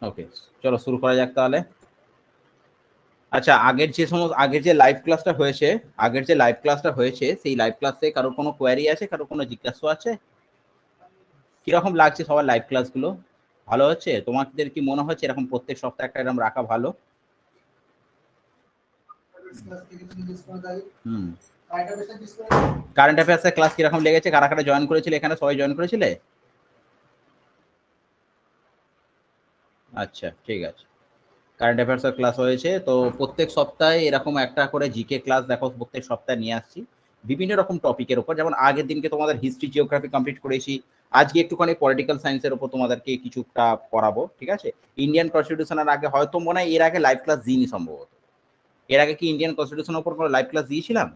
ওকে, চলো শুরু করা যাক তাহলে। আচ্ছা, আগের যে লাইভ ক্লাসটা হয়েছে সেই লাইভ ক্লাসে কারোর কোনো কোয়ারি আছে, কারোর কোনো জিজ্ঞাসা আছে? কিরকম লাগছে সবার লাইভ ক্লাসগুলো? ভালো হচ্ছে? তোমাদের কি মনে হচ্ছে এরকম প্রত্যেক সপ্তাহে একটা এরকম রাখা ভালো? কারেন্ট অ্যাফেয়ার্সের ক্লাস কিরকম লেগেছে? কারা কারা জয়েন করেছিলে? এখানে সবাই জয়েন করেছিলে? আচ্ছা, ঠিক আছে। কারেন্ট অ্যাফেয়ার্সের ক্লাস হয়েছে, তো প্রত্যেক সপ্তাহে এরকম একটা করে জিকে ক্লাস দেখো প্রত্যেক সপ্তাহে নিয়ে আসছি বিভিন্ন রকম টপিকের উপর। যেমন আগের দিনকে তোমাদের হিস্ট্রি জিওগ্রাফি কমপ্লিট করেছি, আজকে একটুখানি পলিটিক্যাল সায়েন্সের উপর তোমাদেরকে কিছুটা পড়াবো, ঠিক আছে? ইন্ডিয়ান কনস্টিটিউশনের আগে হয়তো মনে হয় এর আগে লাইভ ক্লাস দিইনি সম্ভবত। এর আগে কি ইন্ডিয়ান কনস্টিটিউশনের উপর কোনো লাইভ ক্লাস দিয়েছিলাম?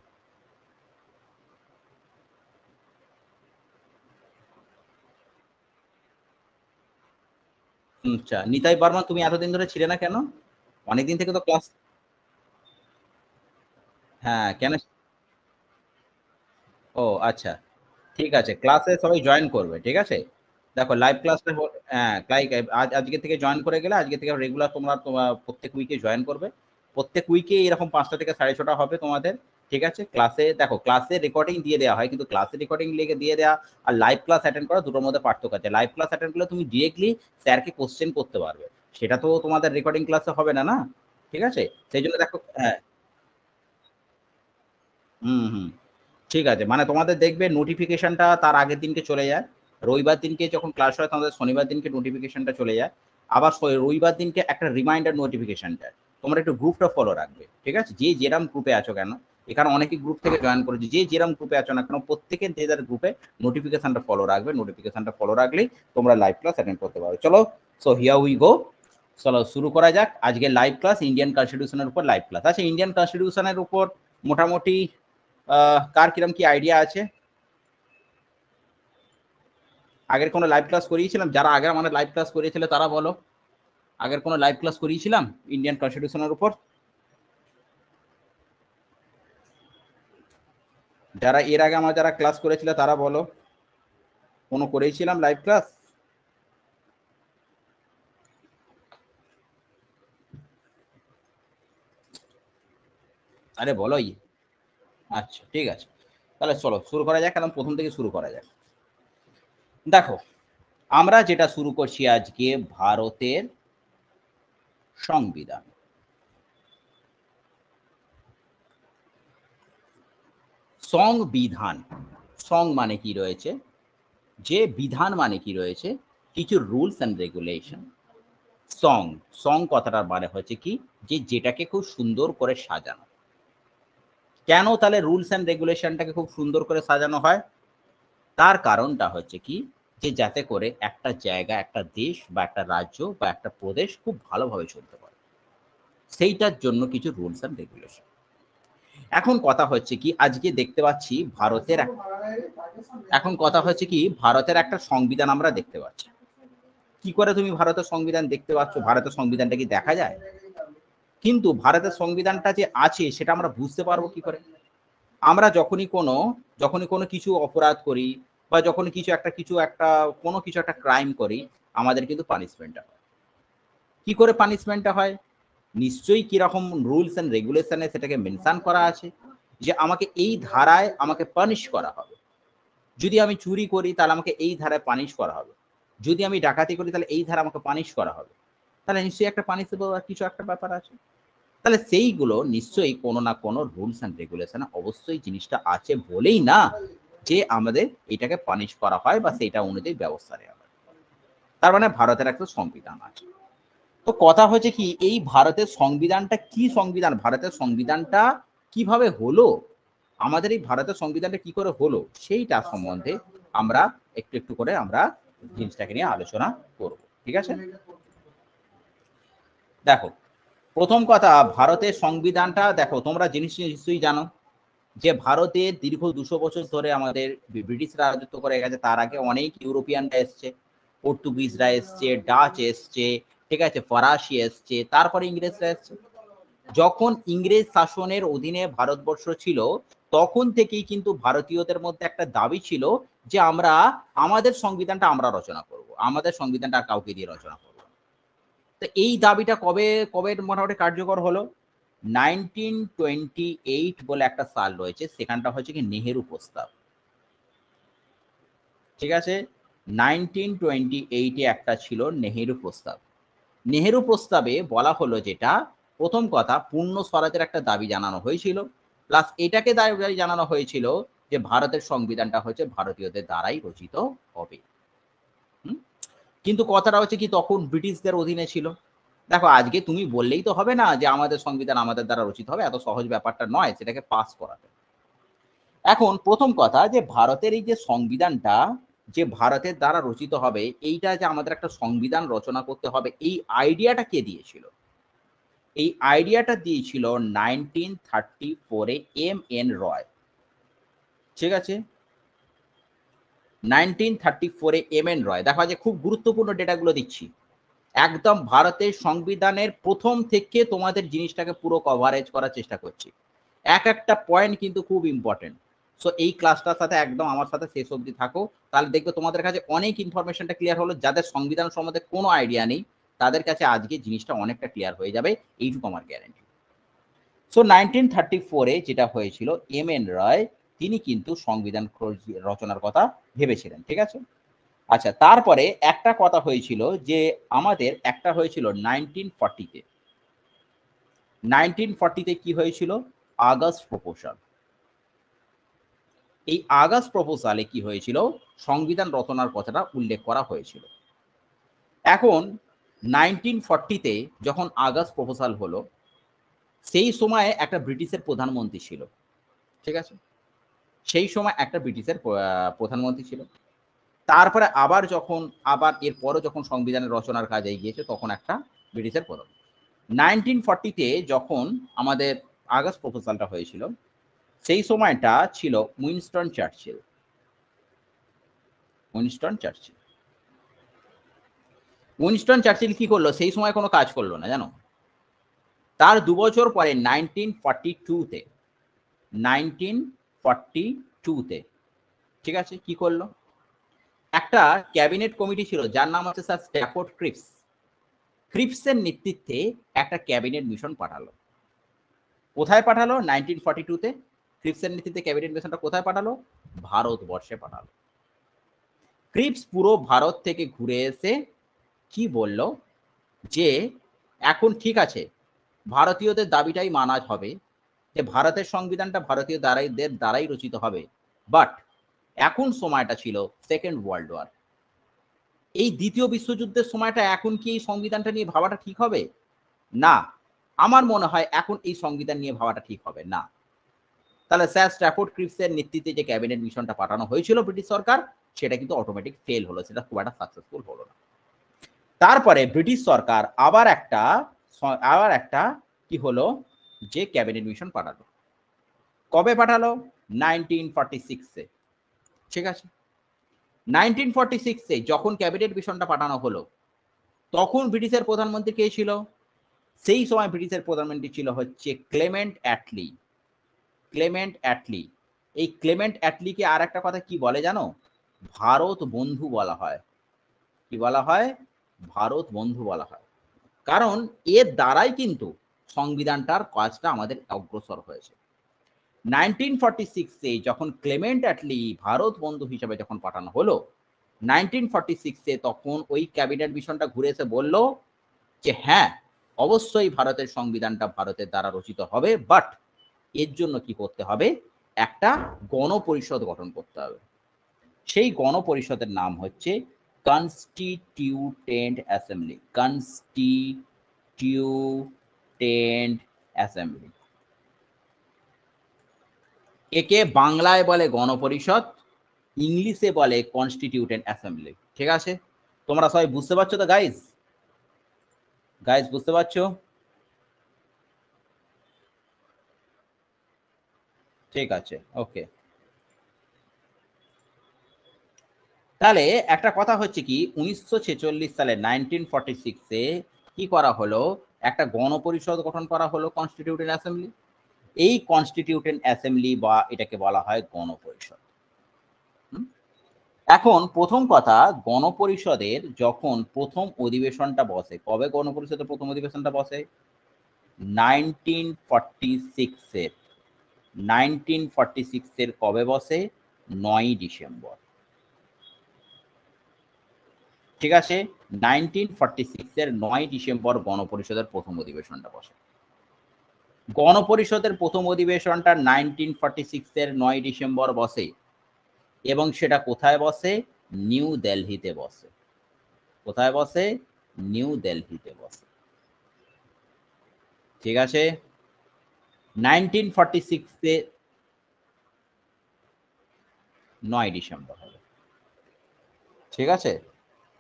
আচ্ছা, নিতাই বর্মা তুমি এতদিন ধরে ছিলে না কেন? অনেকদিন থেকে তো ক্লাস। হ্যাঁ, কেন? ও আচ্ছা, ঠিক আছে, ক্লাসে সবাই জয়েন করবে, ঠিক আছে? দেখো লাইভ ক্লাসটা, হ্যাঁ, আজকে থেকে জয়েন করে গেলে আজকে থেকে রেগুলার তোমরা প্রত্যেক উইকে জয়েন করবে। প্রত্যেক উইকে এরকম 5টা থেকে 6:30 হবে তোমাদের, ঠিক আছে? ক্লাসে দেখো, ক্লাসে রেকর্ডিং দিয়ে দেওয়া হয়, কিন্তু ক্লাসে রেকর্ডিং লিখে দিয়ে দেওয়া আর লাইভ ক্লাস অ্যাটেন্ড করা দুটোর মধ্যে পার্থক্য আছে। লাইভ ক্লাস অ্যাটেন্ড করলে তুমি ডিরেক্টলি স্যারকে কোশ্চেন করতে পারবে, সেটা তো তোমাদের রেকর্ডিং ক্লাসে হবে না, না? ঠিক আছে, সেই জন্য দেখো, হ্যাঁ। হুম, হুম। ঠিক আছে, মানে তোমাদের দেখবে নোটিফিকেশনটা তার আগের দিনকে চলে যায়। রবিবার দিনকে যখন ক্লাস হয় তোমাদের শনিবার দিনকে নোটিফিকেশনটা চলে যায়। আবার রবিবার দিনকে একটা রিমাইন্ডার নোটিফিকেশন যায়। তোমরা একটু গ্রুপটা ফলো রাখবে, ঠিক আছে? যে যেরাম গ্রুপে আছো কেন, এখানে অনেকে গ্রুপ থেকে জয়েন করেছে, যে যেরাম গ্রুপে আছো না কেন প্রত্যেকের যে যার গ্রুপে নোটিফিকেশনটা ফলো রাখবে। নোটিফিকেশনটা ফলো রাখলেই তোমরা লাইভ ক্লাস অ্যাটেন্ড করতে পারো। চলো, সো হিয়ার উই গো। চলো শুরু করা যাক আজকে লাইভ ক্লাস, ইন্ডিয়ান কনস্টিটিউশনের উপর লাইভ ক্লাস। আচ্ছা, ইন্ডিয়ান কনস্টিটিউশনের উপর মোটামুটি কার কিরম কি আইডিয়া আছে? আগের কোনো লাইভ ক্লাস করিয়েছিলাম? যারা আগের আমাদের লাইভ ক্লাস করিয়েছিল তারা বলো। আগের কোনো লাইভ ক্লাস করিয়েছিলাম ইন্ডিয়ান কনস্টিটিউশনের উপর? যারা এর আগে আমার যারা ক্লাস করেছিল তারা বলো, কোনো করেছিলাম লাইভ ক্লাস? আরে বলোই। আচ্ছা, ঠিক আছে, তাহলে চলো শুরু করা যাক, কারণ প্রথম থেকে শুরু করা যাক। দেখো, আমরা যেটা শুরু করছি আজকে ভারতের সংবিধান। সংবিধান, সং মানে কি রয়েছে, যে বিধান মানে কি রয়েছে, কিছু rules and regulation. Song, song কথাটার মানে হচ্ছে কি, যে যেটাকে খুব সুন্দর করে সাজানো। কেন তাহলে রুলস অ্যান্ড রেগুলেশনটাকে খুব সুন্দর করে সাজানো হয়? তার কারণটা হচ্ছে কি, যে যাতে করে একটা জায়গা, একটা দেশ বা একটা রাজ্য বা একটা প্রদেশ খুব ভালোভাবে চলতে পারে, সেইটার জন্য কিছু রুলস অ্যান্ড রেগুলেশন। এখন কথা হচ্ছে কি, আজকে দেখতে পাচ্ছি এখন কথা হচ্ছে কি, ভারতের একটা সংবিধান আমরা দেখতে পাচ্ছি। কি করে তুমি ভারতের সংবিধান দেখতে পাচ্ছ? ভারতের সংবিধানটা কি দেখা যায়? কিন্তু ভারতের সংবিধানটা যে আছে সেটা আমরা বুঝতে পারবো কি করে? আমরা যখনই কোনো কিছু অপরাধ করি বা যখনই কিছু একটা ক্রাইম করি, আমাদের কিন্তু পানিশমেন্টটা হয়। কি করে পানিশমেন্টটা হয়? নিশ্চয়ই কিরকম রুলস এন্ড রেগুলেশনে সেটাকে মেনশন করা আছে, যে আমাকে এই ধারায় আমাকে পানিশ করা হবে। যদি আমি চুরি করি তাহলে আমাকে এই ধারায় পানিশ করা হবে। যদি আমি ডাকাতি করি তাহলে এই ধারা আমাকে পানিশ করা হবে। তাহলে নিশ্চয়ই একটা পানিশেবল কিছু একটা ব্যাপার আছে। তাহলে সেইগুলো নিশ্চয়ই কোনো না কোনো রুলস অ্যান্ড রেগুলেশন অবশ্যই জিনিসটা আছে বলেই না যে আমাদের এটাকে পানিশ করা হয় বা সেটা অনুযায়ী ব্যবস্থা নেওয়া হয়। তার মানে ভারতের একটা সংবিধান আছে। তো কথা হচ্ছে কি, এই ভারতের সংবিধানটা কি সংবিধান, ভারতের সংবিধানটা কিভাবে হলো, আমাদের এই ভারতের সংবিধানটা কি করে হলো, সেইটা সম্বন্ধে আমরা একটু একটু করে আমরা জিনিসটাকে নিয়ে আলোচনা করব, ঠিক আছে? দেখো, প্রথম কথা, ভারতের সংবিধানটা দেখো, তোমরা জিনিস নিশ্চয়ই জানো যে ভারতের দীর্ঘ 200 বছর ধরে আমাদের ব্রিটিশরা রাজত্ব করে গেছে। তার আগে অনেক ইউরোপিয়ানরা এসছে, পর্তুগিজরা এসছে, ডাচ এসছে, ঠিক আছে, ফরাসি এসছে, তারপরে ইংরেজরা এসছে। যখন ইংরেজ শাসনের অধীনে ভারতবর্ষ ছিল, তখন থেকেই কিন্তু ভারতীয়দের মধ্যে একটা দাবি ছিল যে আমরা আমাদের সংবিধানটা আমরা রচনা করব, আমাদের সংবিধানটা আর কাউকে দিয়ে রচনা করব। তো এই দাবিটা কবে কবে মোটামুটি কার্যকর হলো? 1928 বলে একটা সাল রয়েছে, সেখানটা হচ্ছে কি নেহেরু প্রস্তাব। ঠিক আছে, 1928 একটা ছিল নেহেরু প্রস্তাব। নেহেরু প্রস্তাবে বলা হলো যেটা, প্রথম কথা পূর্ণ স্বরাজের একটা দাবি জানানো হয়েছিল, প্লাস এটাকে দাবি জানানো হয়েছিল যে ভারতের সংবিধানটা হচ্ছে ভারতীয়দের দ্বারাই রচিত হবে। কিন্তু কথাটা হচ্ছে কি, তখন ব্রিটিশদের অধীনে ছিল। দেখো আজকে তুমি বললেই তো হবে না যে আমাদের সংবিধান আমাদের দ্বারা রচিত হবে, এত সহজ ব্যাপারটা নয় সেটাকে পাস করাতে। এখন প্রথম কথা যে ভারতের এই যে সংবিধানটা যে ভারতের দ্বারা রচিত হবে, এইটা যে আমাদের একটা সংবিধান রচনা করতে হবে, এই আইডিয়াটা কে দিয়েছিল? এই আইডিয়াটা দিয়েছিল 1934-এ এম.এন. রয়। ঠিক আছে, 1934-এ এম.এন. রয়। দেখো যে খুব গুরুত্বপূর্ণ ডেটাগুলো দিচ্ছি, একদম ভারতের সংবিধানের প্রথম থেকে তোমাদের জিনিসটাকে পুরো কভারেজ করার চেষ্টা করছি। এক একটা পয়েন্ট কিন্তু খুব ইম্পর্টেন্ট। সো এই ক্লাসটার সাথে একদম আমার সাথে শেষ অবধি থাকো, তাহলে দেখবে তোমাদের কাছে অনেক ইনফরমেশনটা ক্লিয়ার হলো। যাদের সংবিধান সম্বন্ধে কোনো আইডিয়া নেই তাদের কাছে আজকে জিনিসটা অনেকটা ক্লিয়ার হয়ে যাবে, এইটুকু আমার গ্যারেন্টি। সো 1934-এ যেটা হয়েছিল, এম.এন. রয় তিনি কিন্তু সংবিধান রচনার কথা ভেবেছিলেন। ঠিক আছে, আচ্ছা তারপরে একটা কথা হয়েছিল যে আমাদের একটা হয়েছিল 1940-তে। 1940-তে কি হয়েছিল? August proposal. এই আগস্ট প্রপোজালে কি হয়েছিল? সংবিধান রচনার কথাটা উল্লেখ করা হয়েছিল। এখন 1940-তে যখন আগস্ট প্রপোজাল হলো, সেই সময়ে একটা ব্রিটিশের প্রধানমন্ত্রী ছিল। ঠিক আছে, সেই সময় একটা ব্রিটিশের প্রধানমন্ত্রী ছিল। তারপরে আবার এরপরও যখন সংবিধানের রচনার কাজ এগিয়েছে তখন একটা ব্রিটিশের প্রধান। 1940-তে যখন আমাদের আগস্ট প্রপোজালটা হয়েছিল, সেই সময়টা ছিল Winston Churchill. Winston Churchill Winston Churchill কি করলো? সেই সময় কোনো কাজ করলো না, জানো। তার 2 বছর পরে 1942-তে 1942-তে ঠিক আছে কি করলো? একটা ক্যাবিনেট কমিটি ছিল যার নাম হচ্ছে স্যার স্ট্যাফোর্ড ক্রিপস। ক্রিপসের নেতৃত্বে একটা ক্যাবিনেট মিশন পাঠালো। কোথায় পাঠালো? 1942-তে ক্রিপসের নেতৃত্বে ক্যাবিনেট মিশনটা কোথায় পাঠালো? ভারতবর্ষে পাঠালো। ক্রিপস পুরো ভারত থেকে ঘুরে এসে কি বলল যে এখন ঠিক আছে, ভারতীয়দের দাবিটাই মানা হবে যে ভারতের সংবিধানটা ভারতীয় দ্বারাই রচিত হবে, বাট এখন সময়টা ছিল সেকেন্ড ওয়ার্ল্ড ওয়ার। এই দ্বিতীয় বিশ্বযুদ্ধের সময়টা এখন কি এই সংবিধানটা নিয়ে ভাবাটা ঠিক হবে? না, আমার মনে হয় এখন এই সংবিধান নিয়ে ভাবাটা ঠিক হবে না। তাহলে স্যার স্ট্যাফোর্ড ক্রিপসের নেতৃত্বে যে ক্যাবিনেট মিশনটা পাঠানো হয়েছিল ব্রিটিশ সরকার, সেটা কিন্তু অটোমেটিক ফেল হলো, সেটা খুব একটা সাকসেসফুল হলো না। তারপরে ব্রিটিশ সরকার আবার একটা কি হলো যে ক্যাবিনেট মিশন পাঠালো। কবে পাঠালো? 1946-এ। ঠিক আছে, 1946-এ যখন ক্যাবিনেট মিশনটা পাঠানো হলো, তখন ব্রিটিশের প্রধানমন্ত্রী কে ছিল? সেই সময় ব্রিটিশের প্রধানমন্ত্রী ছিল হচ্ছে ক্লেমেন্ট অ্যাটলি। ক্লেমেন্ট অ্যাটলি। এই ক্লেমেন্ট অ্যাটলিকে আর একটা কথা কি বলে জানো? ভারত বন্ধু বলা হয়। কি বলা হয়? ভারত বন্ধু বলা হয়। কারণ এর দ্বারাই কিন্তু সংবিধানটার কাজটা আমাদের অগ্রসর হয়েছে। 1946-এ যখন ক্লেমেন্ট অ্যাটলি ভারত বন্ধু হিসেবে যখন পাঠানো হলো, 1946-এ তখন ওই ক্যাবিনেট মিশনটা ঘুরে এসে বলল যে হ্যাঁ, অবশ্যই ভারতের সংবিধানটা ভারতের দ্বারা রচিত হবে, বাট এর জন্য কি করতে হবে? একটা গণপরিষদ গঠন করতে হবে। সেই গণপরিষদের নাম হচ্ছে কনস্টিটিউটেন্ট অ্যাসেম্বলি। কনস্টিটিউটেন্ট অ্যাসেম্বলি। একে বাংলায় বলে গণপরিষদ, ইংলিশে বলে কনস্টিটিউটেন্ট অ্যাসেম্বলি। ঠিক আছে, তোমরা সবাই বুঝতে পারছো তো গাইস? গাইস বুঝতে পারছো? ঠিক আছে, ওকে। তাহলে একটা কথা হচ্ছে কি, 1946 সালে 1946-এ কি করা হলো? একটা গণপরিষদ গঠন করা হলো, কনস্টিটিউটেন্ট অ্যাসেম্বলি। এই কনস্টিটিউটেন্ট অ্যাসেম্বলি বা এটাকে বলা হয় গণপরিষদ। এখন প্রথম কথা, গণপরিষদের যখন প্রথম অধিবেশনটা বসে, কবে গণপরিষদের প্রথম অধিবেশনটা বসে? 1946 এর 1946 এর কবে বসে? 9ই ডিসেম্বর। ঠিক আছে, 1946 এর 9 ডিসেম্বর গণপরিষদের প্রথম অধিবেশনটা বসে। গণপরিষদের প্রথম অধিবেশনটা 1946 এর 9 ডিসেম্বর বসে এবং সেটা কোথায় বসে? নিউ দিল্লিতে বসে। কোথায় বসে? নিউ দিল্লিতে বসে। ঠিক আছে, 1946 এ 9 ডিসেম্বর হবে। ঠিক আছে,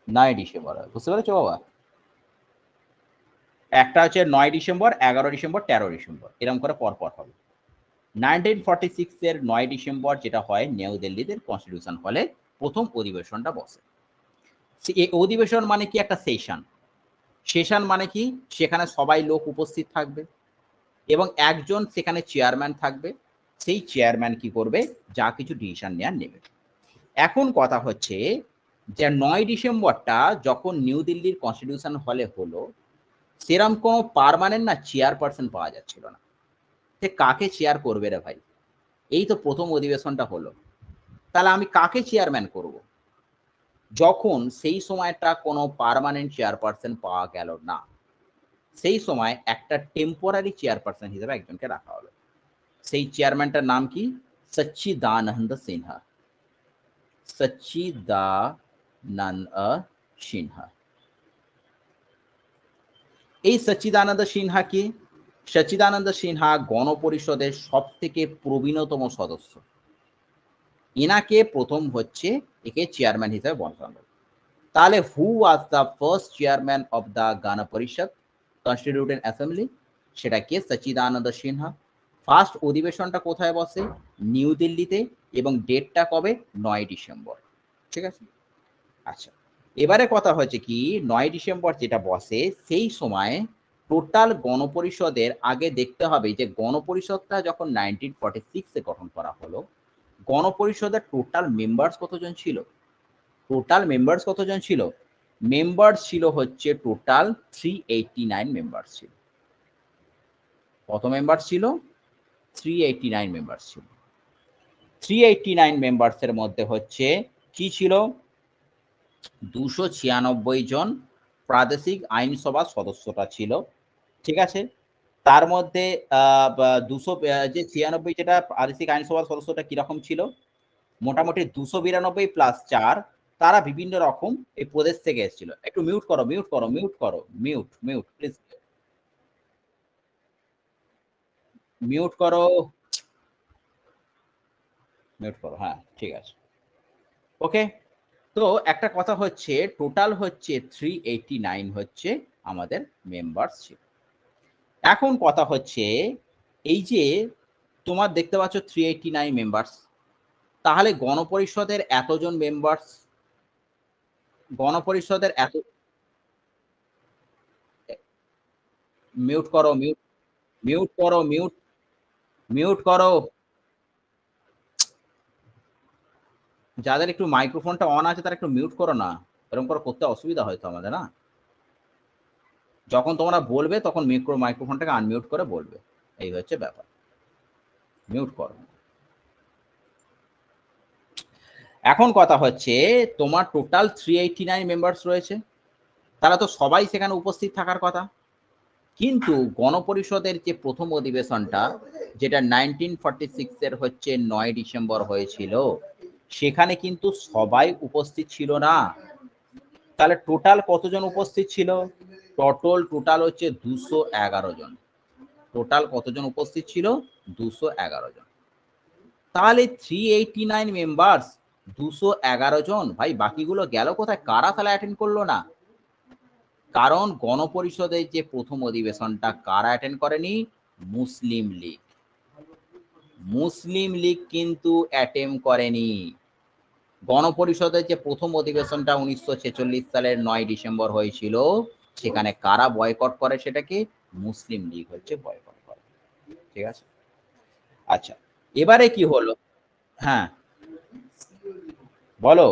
9 ডিসেম্বর হবে। বুঝতে পেরেছো বাবা? একটা হচ্ছে 9 ডিসেম্বর, 11 ডিসেম্বর, 13 ডিসেম্বর, এরকম করে পরপর হবে। 1946 এর 9 ডিসেম্বর যেটা হয়, নিউ দিল্লিতে কনস্টিটিউশন হলে প্রথম অধিবেশনটা বসে। এই অধিবেশন মানে কি? একটা সেশন। সেশন মানে কি? সেখানে সবাই লোক উপস্থিত থাকবে এবং একজন সেখানে চেয়ারম্যান থাকবে। সেই চেয়ারম্যান কি করবে? যা কিছু ডিসিশন নেবে। এখন কথা হচ্ছে যে 9 ডিসেম্বরটা যখন নিউ দিল্লির কনস্টিটিউশন হলে হলো, সেরকম কোনো পার্মানেন্ট না চেয়ারপারসন পাওয়া যাচ্ছিল না। সে কাকে চেয়ার করবে রে ভাই? এই তো প্রথম অধিবেশনটা হলো, তাহলে আমি কাকে চেয়ারম্যান করব? যখন সেই সময়টা কোনো পার্মানেন্ট চেয়ারপারসন পাওয়া গেল না, সেই সময় একটা টেম্পোরারি চেয়ারপারসন হিসেবে একজনকে রাখা হলো। সেই চেয়ারম্যানটার নাম কি? সচ্চিদানন্দ সিনহা। সচ্চিদানন্দ সিনহা। এই সচ্চিদানন্দ সিনহা কি? সচ্চিদানন্দ সিনহা গণপরিষদের সব থেকে প্রবীণতম সদস্য। এনাকে প্রথম হচ্ছে একে চেয়ারম্যান হিসেবে বসানো। তাহলে who was the first chairman of the গণপরিষদ কনস্টিটিউটেড অ্যাসেম্বলি? সেটা কে? সচ্চিদানন্দ সিনহা। ফার্স্ট অধিবেশনটা কোথায় বসে? নিউ দিল্লিতে, এবং ডেটটা কবে? 9 ডিসেম্বর। ঠিক আছে, আচ্ছা, এবারে কথা হচ্ছে কি, 9 ডিসেম্বর যেটা বসে, সেই সময় টোটাল গণপরিষদের আগে দেখতে হবে যে গণপরিষদটা যখন 1946 গঠন করা হলো, গণপরিষদের টোটাল মেম্বার্স কতজন ছিল? টোটাল মেম্বার্স কতজন ছিল? মেম্বার্স ছিল হচ্ছে টোটাল 389 মেম্বার্স ছিল। কত মেম্বার্স ছিল? 389 মেম্বার্স ছিল। 389 মেম্বার্সের মধ্যে হচ্ছে কি ছিল? 296 জন প্রাদেশিক আইনসভা সদস্যটা ছিল। ঠিক আছে, তার মধ্যে 200 যে 96 যেটা প্রাদেশিক আইনসভার সদস্যটা কিরকম ছিল? মোটামুটি 292 প্লাস 4, তারা বিভিন্ন রকম এই প্রদেশ থেকে এসেছিল। একটু মিউট করো, মিউট করো, মিউট করো, মিউট, মিউট প্লিজ, মিউট করো, মিউট করো। হ্যাঁ, ঠিক আছে, ওকে। তো একটা কথা হচ্ছে, টোটাল হচ্ছে 389 হচ্ছে আমাদের মেম্বার্স ছিল। এখন কথা হচ্ছে, এই যে তোমার দেখতে পাচ্ছ 389 মেম্বার্স, তাহলে গণপরিষদের এতজন মেম্বার্স, গণপরিষদের এত, মিউট করো, মিউট, মিউট করো, মিউট, মিউট করো। যাদের একটু মাইক্রোফোনটা অন আছে তারা একটু মিউট করো না, এরকম করে করতে অসুবিধা হয়তো আমাদের, না? যখন তোমরা বলবে তখন মাইক্রোফোনটাকে আনমিউট করে বলবে, এই হচ্ছে ব্যাপার। মিউট করো। এখন কথা হচ্ছে, তোমার টোটাল 389 মেম্বার্স রয়েছে, তারা তো সবাই সেখানে উপস্থিত থাকার কথা। কিন্তু গণপরিষদের যে প্রথম অধিবেশনটা, যেটা 1946 এর হচ্ছে 9 ডিসেম্বর হয়েছিল, সেখানে কিন্তু সবাই উপস্থিত ছিল না। তাহলে টোটাল কতজন উপস্থিত ছিল? টোটাল হচ্ছে 211 জন। টোটাল কতজন উপস্থিত ছিল? 211 জন। তাহলে 389 মেম্বার্স, 211 জন, ভাই বাকিগুলো গেল কোথায়? কারা তাহলে অ্যাটেন্ড করলো না? কারণ গণপরিষদের যে প্রথম অধিবেশনটা কারা অ্যাটেন্ড করেনি? মুসলিম লীগ। মুসলিম লীগ কিন্তু অ্যাটেন্ড করেনি। গণপরিষদের যে প্রথম অধিবেশনটা 1946 সালের 9 ডিসেম্বর হয়েছিল, সেখানে কারা বয়কট করে? সেটাকে মুসলিম লীগ হচ্ছে বয়কট করে। ঠিক আছে, আচ্ছা, এবারে কি হলো? হ্যাঁ, বলো।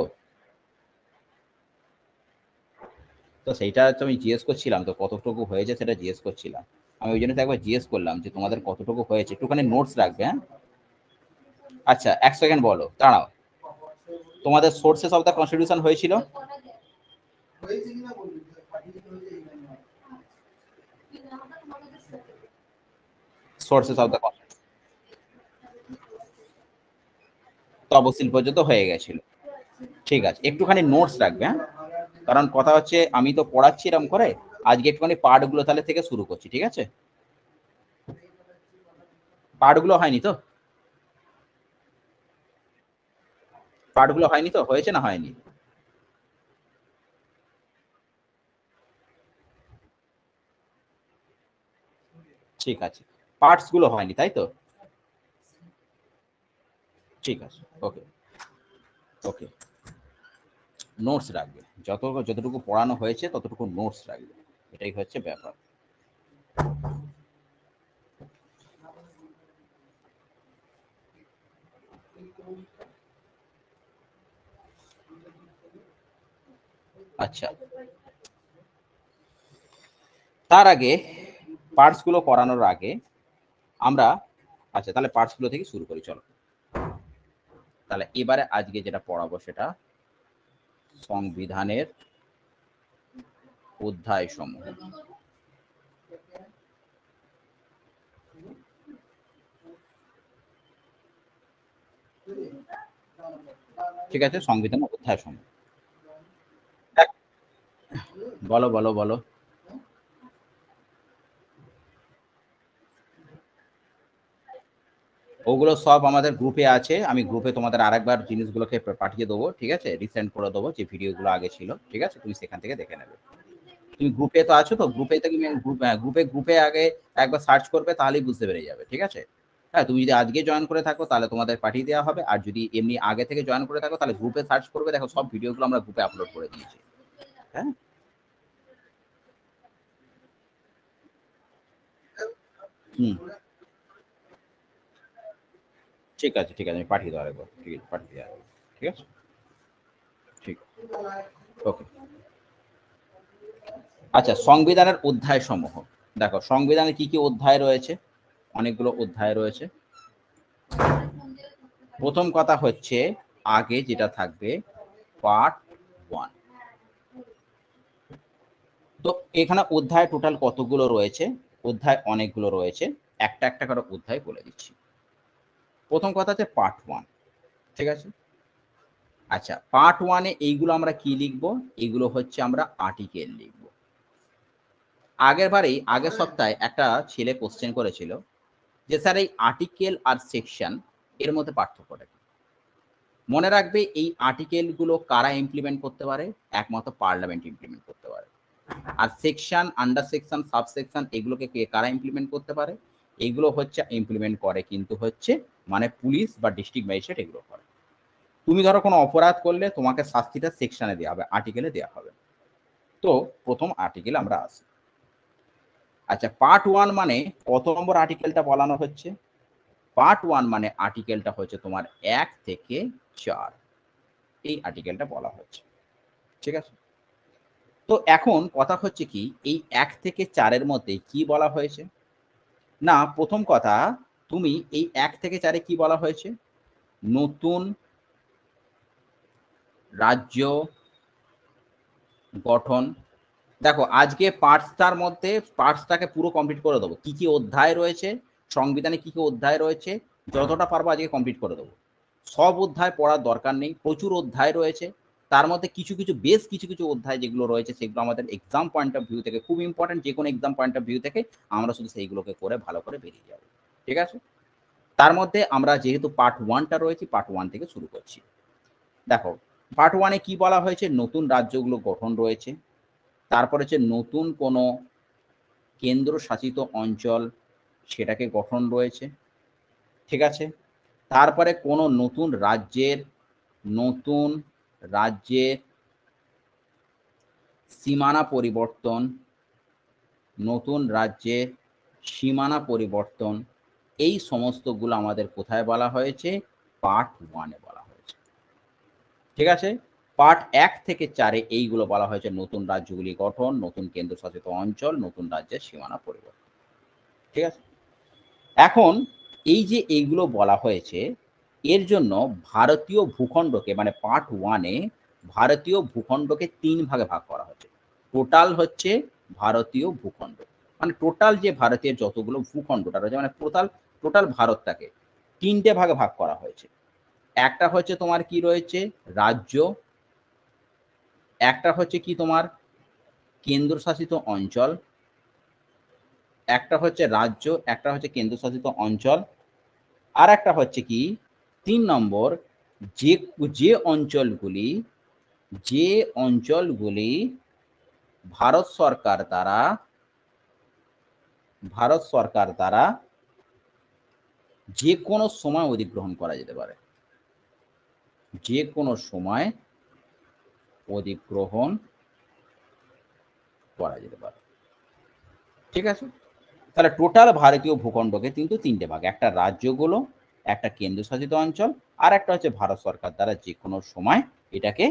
তো সেইটা তো আমি জিজ্ঞেস করছিলাম, তো কতটুকু হয়েছে সেটা জিজ্ঞেস করছিলাম। আমি ওই জন্য তো একবার জিজ্ঞেস করলাম যে তোমাদের কতটুকু হয়েছে, একটুখানি নোটস রাখবে। হ্যাঁ, আচ্ছা, এক সেকেন্ড বলো, দাঁড়াও। তোমাদের সোর্সেস অফ দ্য কনস্টিটিউশন হয়েছিল? সোর্সেস অফ দ্য তফসিল পর্যন্ত হয়ে গেছিল। ঠিক আছে, একটুখানি নোটস রাখবে। হ্যাঁ, কারণ কথা হচ্ছে আমি তো পড়াচ্ছি এরকম করে, আজকে একটুখানি পার্টগুলো তাহলে থেকে শুরু করছি, ঠিক আছে? পার্টগুলো হয়নি তো? পার্টগুলো হয়নি তো? হয়েছে না হয়নি? ঠিক আছে, পার্টস গুলো হয়নি তাই তো? ঠিক আছে, ওকে ওকে। নোটস রাখবে, যতটুকু পড়ানো হয়েছে ততটুকু নোটস রাখবে, এটাই হচ্ছে ব্যাপার। আচ্ছা, তার আগে পার্টস গুলো করানোর আগে আমরা, আচ্ছা তাহলে পার্টস গুলো থেকে শুরু করি, চলো। তাহলে এবারে আজকে যেটা পড়াবো সেটা সংবিধানের অধ্যায় সমূহ। ঠিক আছে, সংবিধানের অধ্যায় সমূহ। বলো বলো বলো। ওগুলো সব আমাদের গ্রুপে আছে, আমি গ্রুপে তোমাদের আরেকবার জিনিসগুলোকে পাঠিয়ে দেবো, ঠিক আছে, রিসেন্ড করে দেবো যে ভিডিওগুলো আগে ছিল, ঠিক আছে, তুমি সেখান থেকে দেখে নেবে। তুমি গ্রুপে তো আছো তো, গ্রুপে তো তুমি গ্রুপে আগে একবার সার্চ করবে, তাহলেই বুঝতে পেরে যাবে, ঠিক আছে? হ্যাঁ, তুমি যদি আজকে জয়েন করে থাকো তাহলে তোমাদের পাঠিয়ে দেওয়া হবে, আর যদি এমনি আগে থেকে জয়েন করে থাকো তাহলে গ্রুপে সার্চ করবে, দেখো সব ভিডিওগুলো আমরা গ্রুপে আপলোড করে দিয়েছি। হ্যাঁ, হুম, ঠিক আছে ঠিক আছে, আমি পাঠিয়ে দেওয়া রাখবো, ঠিক আছে, পাঠিয়ে দেওয়া রাখবো, ঠিক আছে, ঠিক, ওকে। আচ্ছা, সংবিধানের অধ্যায় সমূহ। দেখো সংবিধানে কি কি অধ্যায় রয়েছে, অনেকগুলো অধ্যায় রয়েছে। প্রথম কথা হচ্ছে আগে যেটা থাকবে পার্ট 1। তো এখানে অধ্যায় টোটাল কতগুলো রয়েছে? অধ্যায় অনেকগুলো রয়েছে, একটা একটা করে অধ্যায় বলে দিচ্ছি। প্রথম কথা হচ্ছে পার্ট 1, ঠিক আছে? আচ্ছা, পার্ট 1 এ এইগুলো আমরা কি লিখবো? এগুলো হচ্ছে আমরা আর্টিকেল লিখবো। আগের সপ্তাহে একটা ছেলে কোশ্চেন করেছিল যে স্যার এই আর্টিকেল আর সেকশন এর মধ্যে পার্থক্যটা কি? মনে রাখবে এই আর্টিকেল গুলো কারা ইমপ্লিমেন্ট করতে পারে? একমাত্র পার্লামেন্ট ইমপ্লিমেন্ট করতে পারে। আর সেকশন, আন্ডার সেকশন, সাবসেকশন এগুলোকে কে কারা ইমপ্লিমেন্ট করতে পারে? এগুলো হচ্ছে ইমপ্লিমেন্ট করে কিন্তু হচ্ছে মানে পুলিশ বা ডিস্ট্রিক্ট ম্যাজিস্ট্রেট এগুলো করে। তুমি ধরো কোনো অপরাধ করলে তোমাকে শাস্তিটা সেকশনে দেওয়া হবে, আর্টিকেলে দেওয়া হবে। তো প্রথম আর্টিকেল আমরা আসি। আচ্ছা, পার্ট 1 মানে কত নম্বর আর্টিকেলটা বলানো হচ্ছে? পার্ট 1 মানে আর্টিকেলটা হচ্ছে তোমার 1 থেকে 4, এই আর্টিকেলটা বলা হচ্ছে, ঠিক আছে? তো এখন কথা হচ্ছে কি, এই 1 থেকে 4 এর মধ্যে কি বলা হয়েছে? না, প্রথম কথা, তুমি এই 1 থেকে 4 এ কি বলা হয়েছে? নতুন রাজ্য গঠন। দেখো আজকে পার্টসটার মধ্যে পার্টসটাকে পুরো কমপ্লিট করে দেবো, কি কি অধ্যায় রয়েছে সংবিধানে, কি কি অধ্যায় রয়েছে যতটা পারবো আজকে কমপ্লিট করে দেবো। সব অধ্যায় পড়ার দরকার নেই, প্রচুর অধ্যায় রয়েছে। তার মধ্যে বেশ কিছু অধ্যায় যেগুলো রয়েছে সেগুলো আমাদের এক্সাম পয়েন্ট অফ ভিউ থেকে খুব ইম্পর্টেন্ট, যে কোনো এক্সাম পয়েন্ট অফ ভিউ থেকে আমরা শুধু সেইগুলোকে করে ভালো করে বেরিয়ে যাবো, ঠিক আছে? তার মধ্যে আমরা যেহেতু পার্ট 1টা রয়েছে, পার্ট 1 থেকে শুরু করছি। দেখো পার্ট 1 এ কি বলা হয়েছে? নতুন রাজ্যগুলো গঠন রয়েছে। তারপরে হচ্ছে নতুন কোনো কেন্দ্রশাসিত অঞ্চল সেটাকে গঠন রয়েছে, ঠিক আছে? তারপরে কোনো নতুন রাজ্যের সীমানা পরিবর্তন, নতুন রাজ্যের সীমানা পরিবর্তন, এই সমস্তগুলো আমাদের কোথায় বলা হয়েছে? পার্ট 1 এ বলা হয়েছে, ঠিক আছে? পার্ট 1 থেকে 4 এইগুলো বলা হয়েছে নতুন রাজ্যগুলি গঠন, নতুন কেন্দ্রশাসিত অঞ্চল, নতুন রাজ্যের সীমানা পরিবর্তন। ঠিক আছে? এখন এই যে এইগুলো বলা হয়েছে, এর জন্য ভারতীয় ভূখণ্ডকে মানে পার্ট 1 এ ভারতীয় ভূখণ্ডকে 3 ভাগে ভাগ করা হয়েছে। টোটাল হচ্ছে ভারতীয় ভূখণ্ড। মানে টোটাল যে ভারতের যতগুলো ভূখণ্ডটা রয়েছে মানে টোটাল ভারতটাকে 3 টে ভাগে ভাগ করা হয়েছে। একটা হচ্ছে তোমার কি রয়েছে রাজ্য, একটা হচ্ছে কি তোমার কেন্দ্রশাসিত অঞ্চল, একটা হচ্ছে রাজ্য, একটা হচ্ছে কেন্দ্রশাসিত অঞ্চল, আর একটা হচ্ছে কি 3 নম্বর যে যে অঞ্চলগুলি যে অঞ্চলগুলি ভারত সরকার দ্বারা যে কোনো সময় অধিগ্রহণ করা যেতে পারে, যে কোনো সময় অধিগ্রহণ করা যেতে পারে। ঠিক আছে? তাহলে টোটাল ভারতীয় ভূখণ্ডকে কিন্তু 3 টে ভাগ, একটা রাজ্যগুলো, একটা কেন্দ্রশাসিত অঞ্চল, আর একটা হচ্ছে ভারত সরকার দ্বারা যে কোনো সময় এটাকে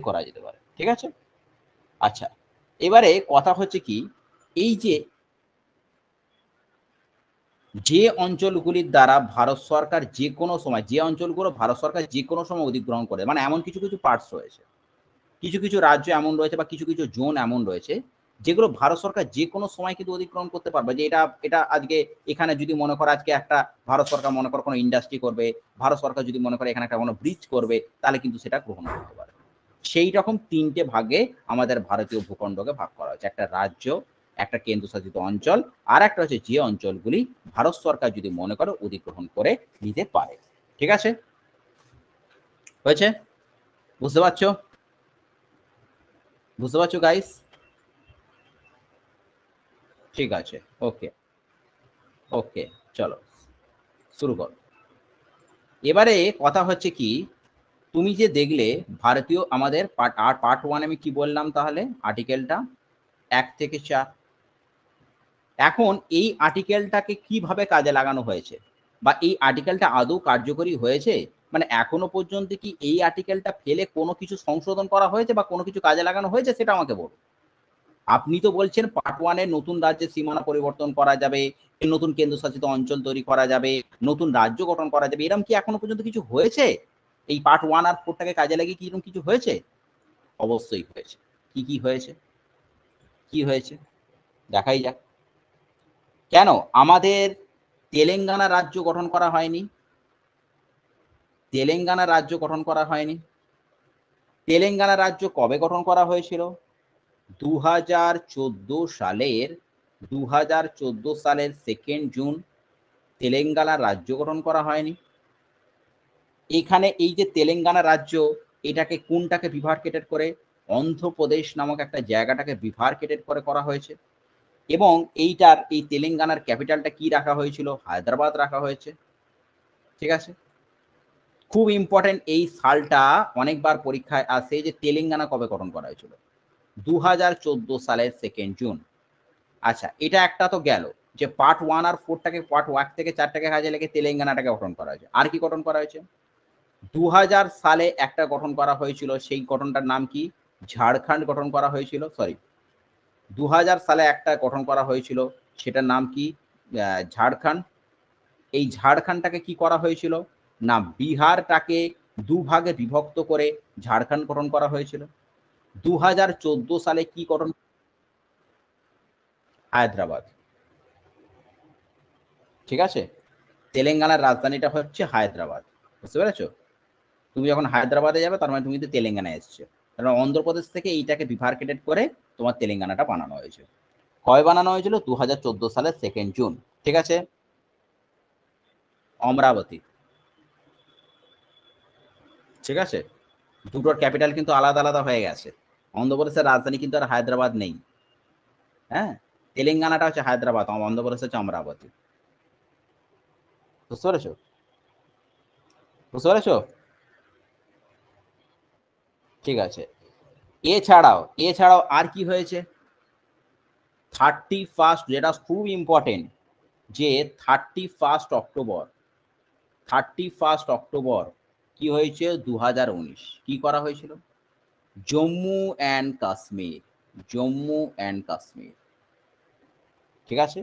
করা যেতে পারে। ঠিক আছে? আচ্ছা, এবারে কথা হচ্ছে কি এই যে অঞ্চলগুলির দ্বারা ভারত সরকার যে কোনো সময়, যে অঞ্চলগুলো ভারত সরকার যে কোনো সময় অধিগ্রহণ করে, মানে এমন কিছু কিছু পার্টস রয়েছে, কিছু কিছু রাজ্য এমন রয়েছে বা কিছু কিছু জোন এমন রয়েছে যেগুলো ভারত সরকার যে কোনো সময় কিন্তু অধিগ্রহণ করতে পারবে। যে এটা এটা আজকে এখানে যদি মনে করো আজকে একটা ভারত সরকার মনে করো কোনো ইন্ডাস্ট্রি করবে, ভারত সরকার যদি মনে করে এখানে একটা কোনো ব্রিজ করবে, তাহলে কিন্তু সেটা গ্রহণ করতে পারে। সেই রকম 3 টে ভাগে আমাদের ভারতীয় ভূখণ্ডকে ভাগ করা হয়েছে, একটা রাজ্য, একটা কেন্দ্রশাসিত অঞ্চল, আর একটা হচ্ছে যে অঞ্চলগুলি ভারত সরকার যদি মনে করে অধিগ্রহণ করে নিতে পারে। ঠিক আছে? হয়েছে? বুঝতে পারছো? বুঝতে পারছো গাইস? ঠিক আছে, ওকে ওকে, চলো শুরু করো। এবারে কথা হচ্ছে কি তুমি যে দেখলে ভারতীয় আমাদের পার্ট 1 আমি কি বললাম তাহলে আর্টিকেলটা 1 থেকে 4। এখন এই আর্টিকেলটাকে কিভাবে কাজে লাগানো হয়েছে বা এই আর্টিকেলটা আদৌ কার্যকরী হয়েছে, মানে এখনো পর্যন্ত কি এই আর্টিকেলটা ফেলে কোনো কিছু সংশোধন করা হয়েছে বা কোনো কিছু কাজে লাগানো হয়েছে সেটা আমাকে বলুন। আপনি তো বলছেন পার্ট 1 এ নতুন রাজ্যের সীমানা পরিবর্তন করা যাবে, নতুন কেন্দ্রশাসিত অঞ্চল তৈরি করা যাবে, নতুন রাজ্য গঠন করা যাবে, এরকম কি এখনো পর্যন্ত কিছু হয়েছে? এই পার্ট 1 আর 4 টাকে কাজে লাগিয়ে কি এরকম কিছু হয়েছে? অবশ্যই হয়েছে। কি কি হয়েছে? কি হয়েছে দেখাই যাক। কেন আমাদের তেলেঙ্গানা রাজ্য গঠন করা হয়নি? তেলেঙ্গানা রাজ্য গঠন করা হয়নি। তেলেঙ্গানা রাজ্য কবে গঠন করা হয়েছিল? 2014 সালের 2 জুন তেলেঙ্গানা রাজ্য গঠন করা হয়নি। এখানে এই যে তেলেঙ্গানা রাজ্য, এটাকে কোনটাকে বিভার্কেটেড করে? অন্ধ্রপ্রদেশ নামক একটা জায়গাটাকে বিভার্কেটেড করে করা হয়েছে। এবং এই তেলেঙ্গানার ক্যাপিটালটা কি রাখা হয়েছিল? হায়দ্রাবাদ রাখা হয়েছে। ঠিক আছে? খুব ইম্পর্টেন্ট এই সালটা অনেকবার পরীক্ষায় আসে যে তেলেঙ্গানা কবে গঠন করা হয়েছিল? 2014 সালের 2 জুন। আচ্ছা, এটা একটা তো গেল যে পার্ট 1 আর 4 টাকে পার্ট 1 থেকে 4 টাকে কাজে লেগে তেলেঙ্গানাটাকে গঠন করা হয়েছে। আর কি গঠন করা হয়েছে? 2000 সালে একটা গঠন করা হয়েছিল, সেই গঠনটার নাম কি? ঝাড়খণ্ড গঠন করা হয়েছিল। সরি, 2000 সালে একটা গঠন করা হয়েছিল, সেটার নাম কি? ঝাড়খণ্ড। এই ঝাড়খণ্ডটাকে কি করা হয়েছিল? না বিহারটাকে দুভাগে বিভক্ত করে ঝাড়খণ্ড গঠন করা হয়েছিল। 2014 সালে কি গঠন? হায়দ্রাবাদ। ঠিক আছে? তেলেঙ্গানার রাজধানীটা হচ্ছে হায়দ্রাবাদ। বুঝতে পেরেছো? তুমি যখন হায়দ্রাবাদে যাবে তার মানে তুমি কিন্তু তেলেঙ্গানায় এসছো। কারণ অন্ধ্রপ্রদেশ থেকে এইটাকে বিভার্কেটেড করে তোমার তেলেঙ্গানাটা বানানো হয়েছে। কবে বানানো হয়েছিল? 2014 সালের 2 জুন। ঠিক আছে? অমরাবতী। ঠিক আছে? দুটোর ক্যাপিটাল কিন্তু আলাদা আলাদা হয়ে গেছে। অন্ধ্রপ্রদেশের রাজধানী কিন্তু আর হায়দ্রাবাদ নেই। হ্যাঁ, তেলেঙ্গানাটা হচ্ছে হায়দ্রাবাদ, অন্ধ্রপ্রদেশ হচ্ছে অমরাবতী। বুঝতে পেরেছো? বুঝতে পেরেছো? ঠিক আছে। এছাড়াও আর কি হয়েছে? 31, যেটা খুব ইম্পর্টেন্ট, যে 31 অক্টোবর কি হয়েছে? 2019 কি করা হয়েছিল? জম্মু অ্যান্ড কাশ্মীর, জম্মু অ্যান্ড কাশ্মীর, ঠিক আছে।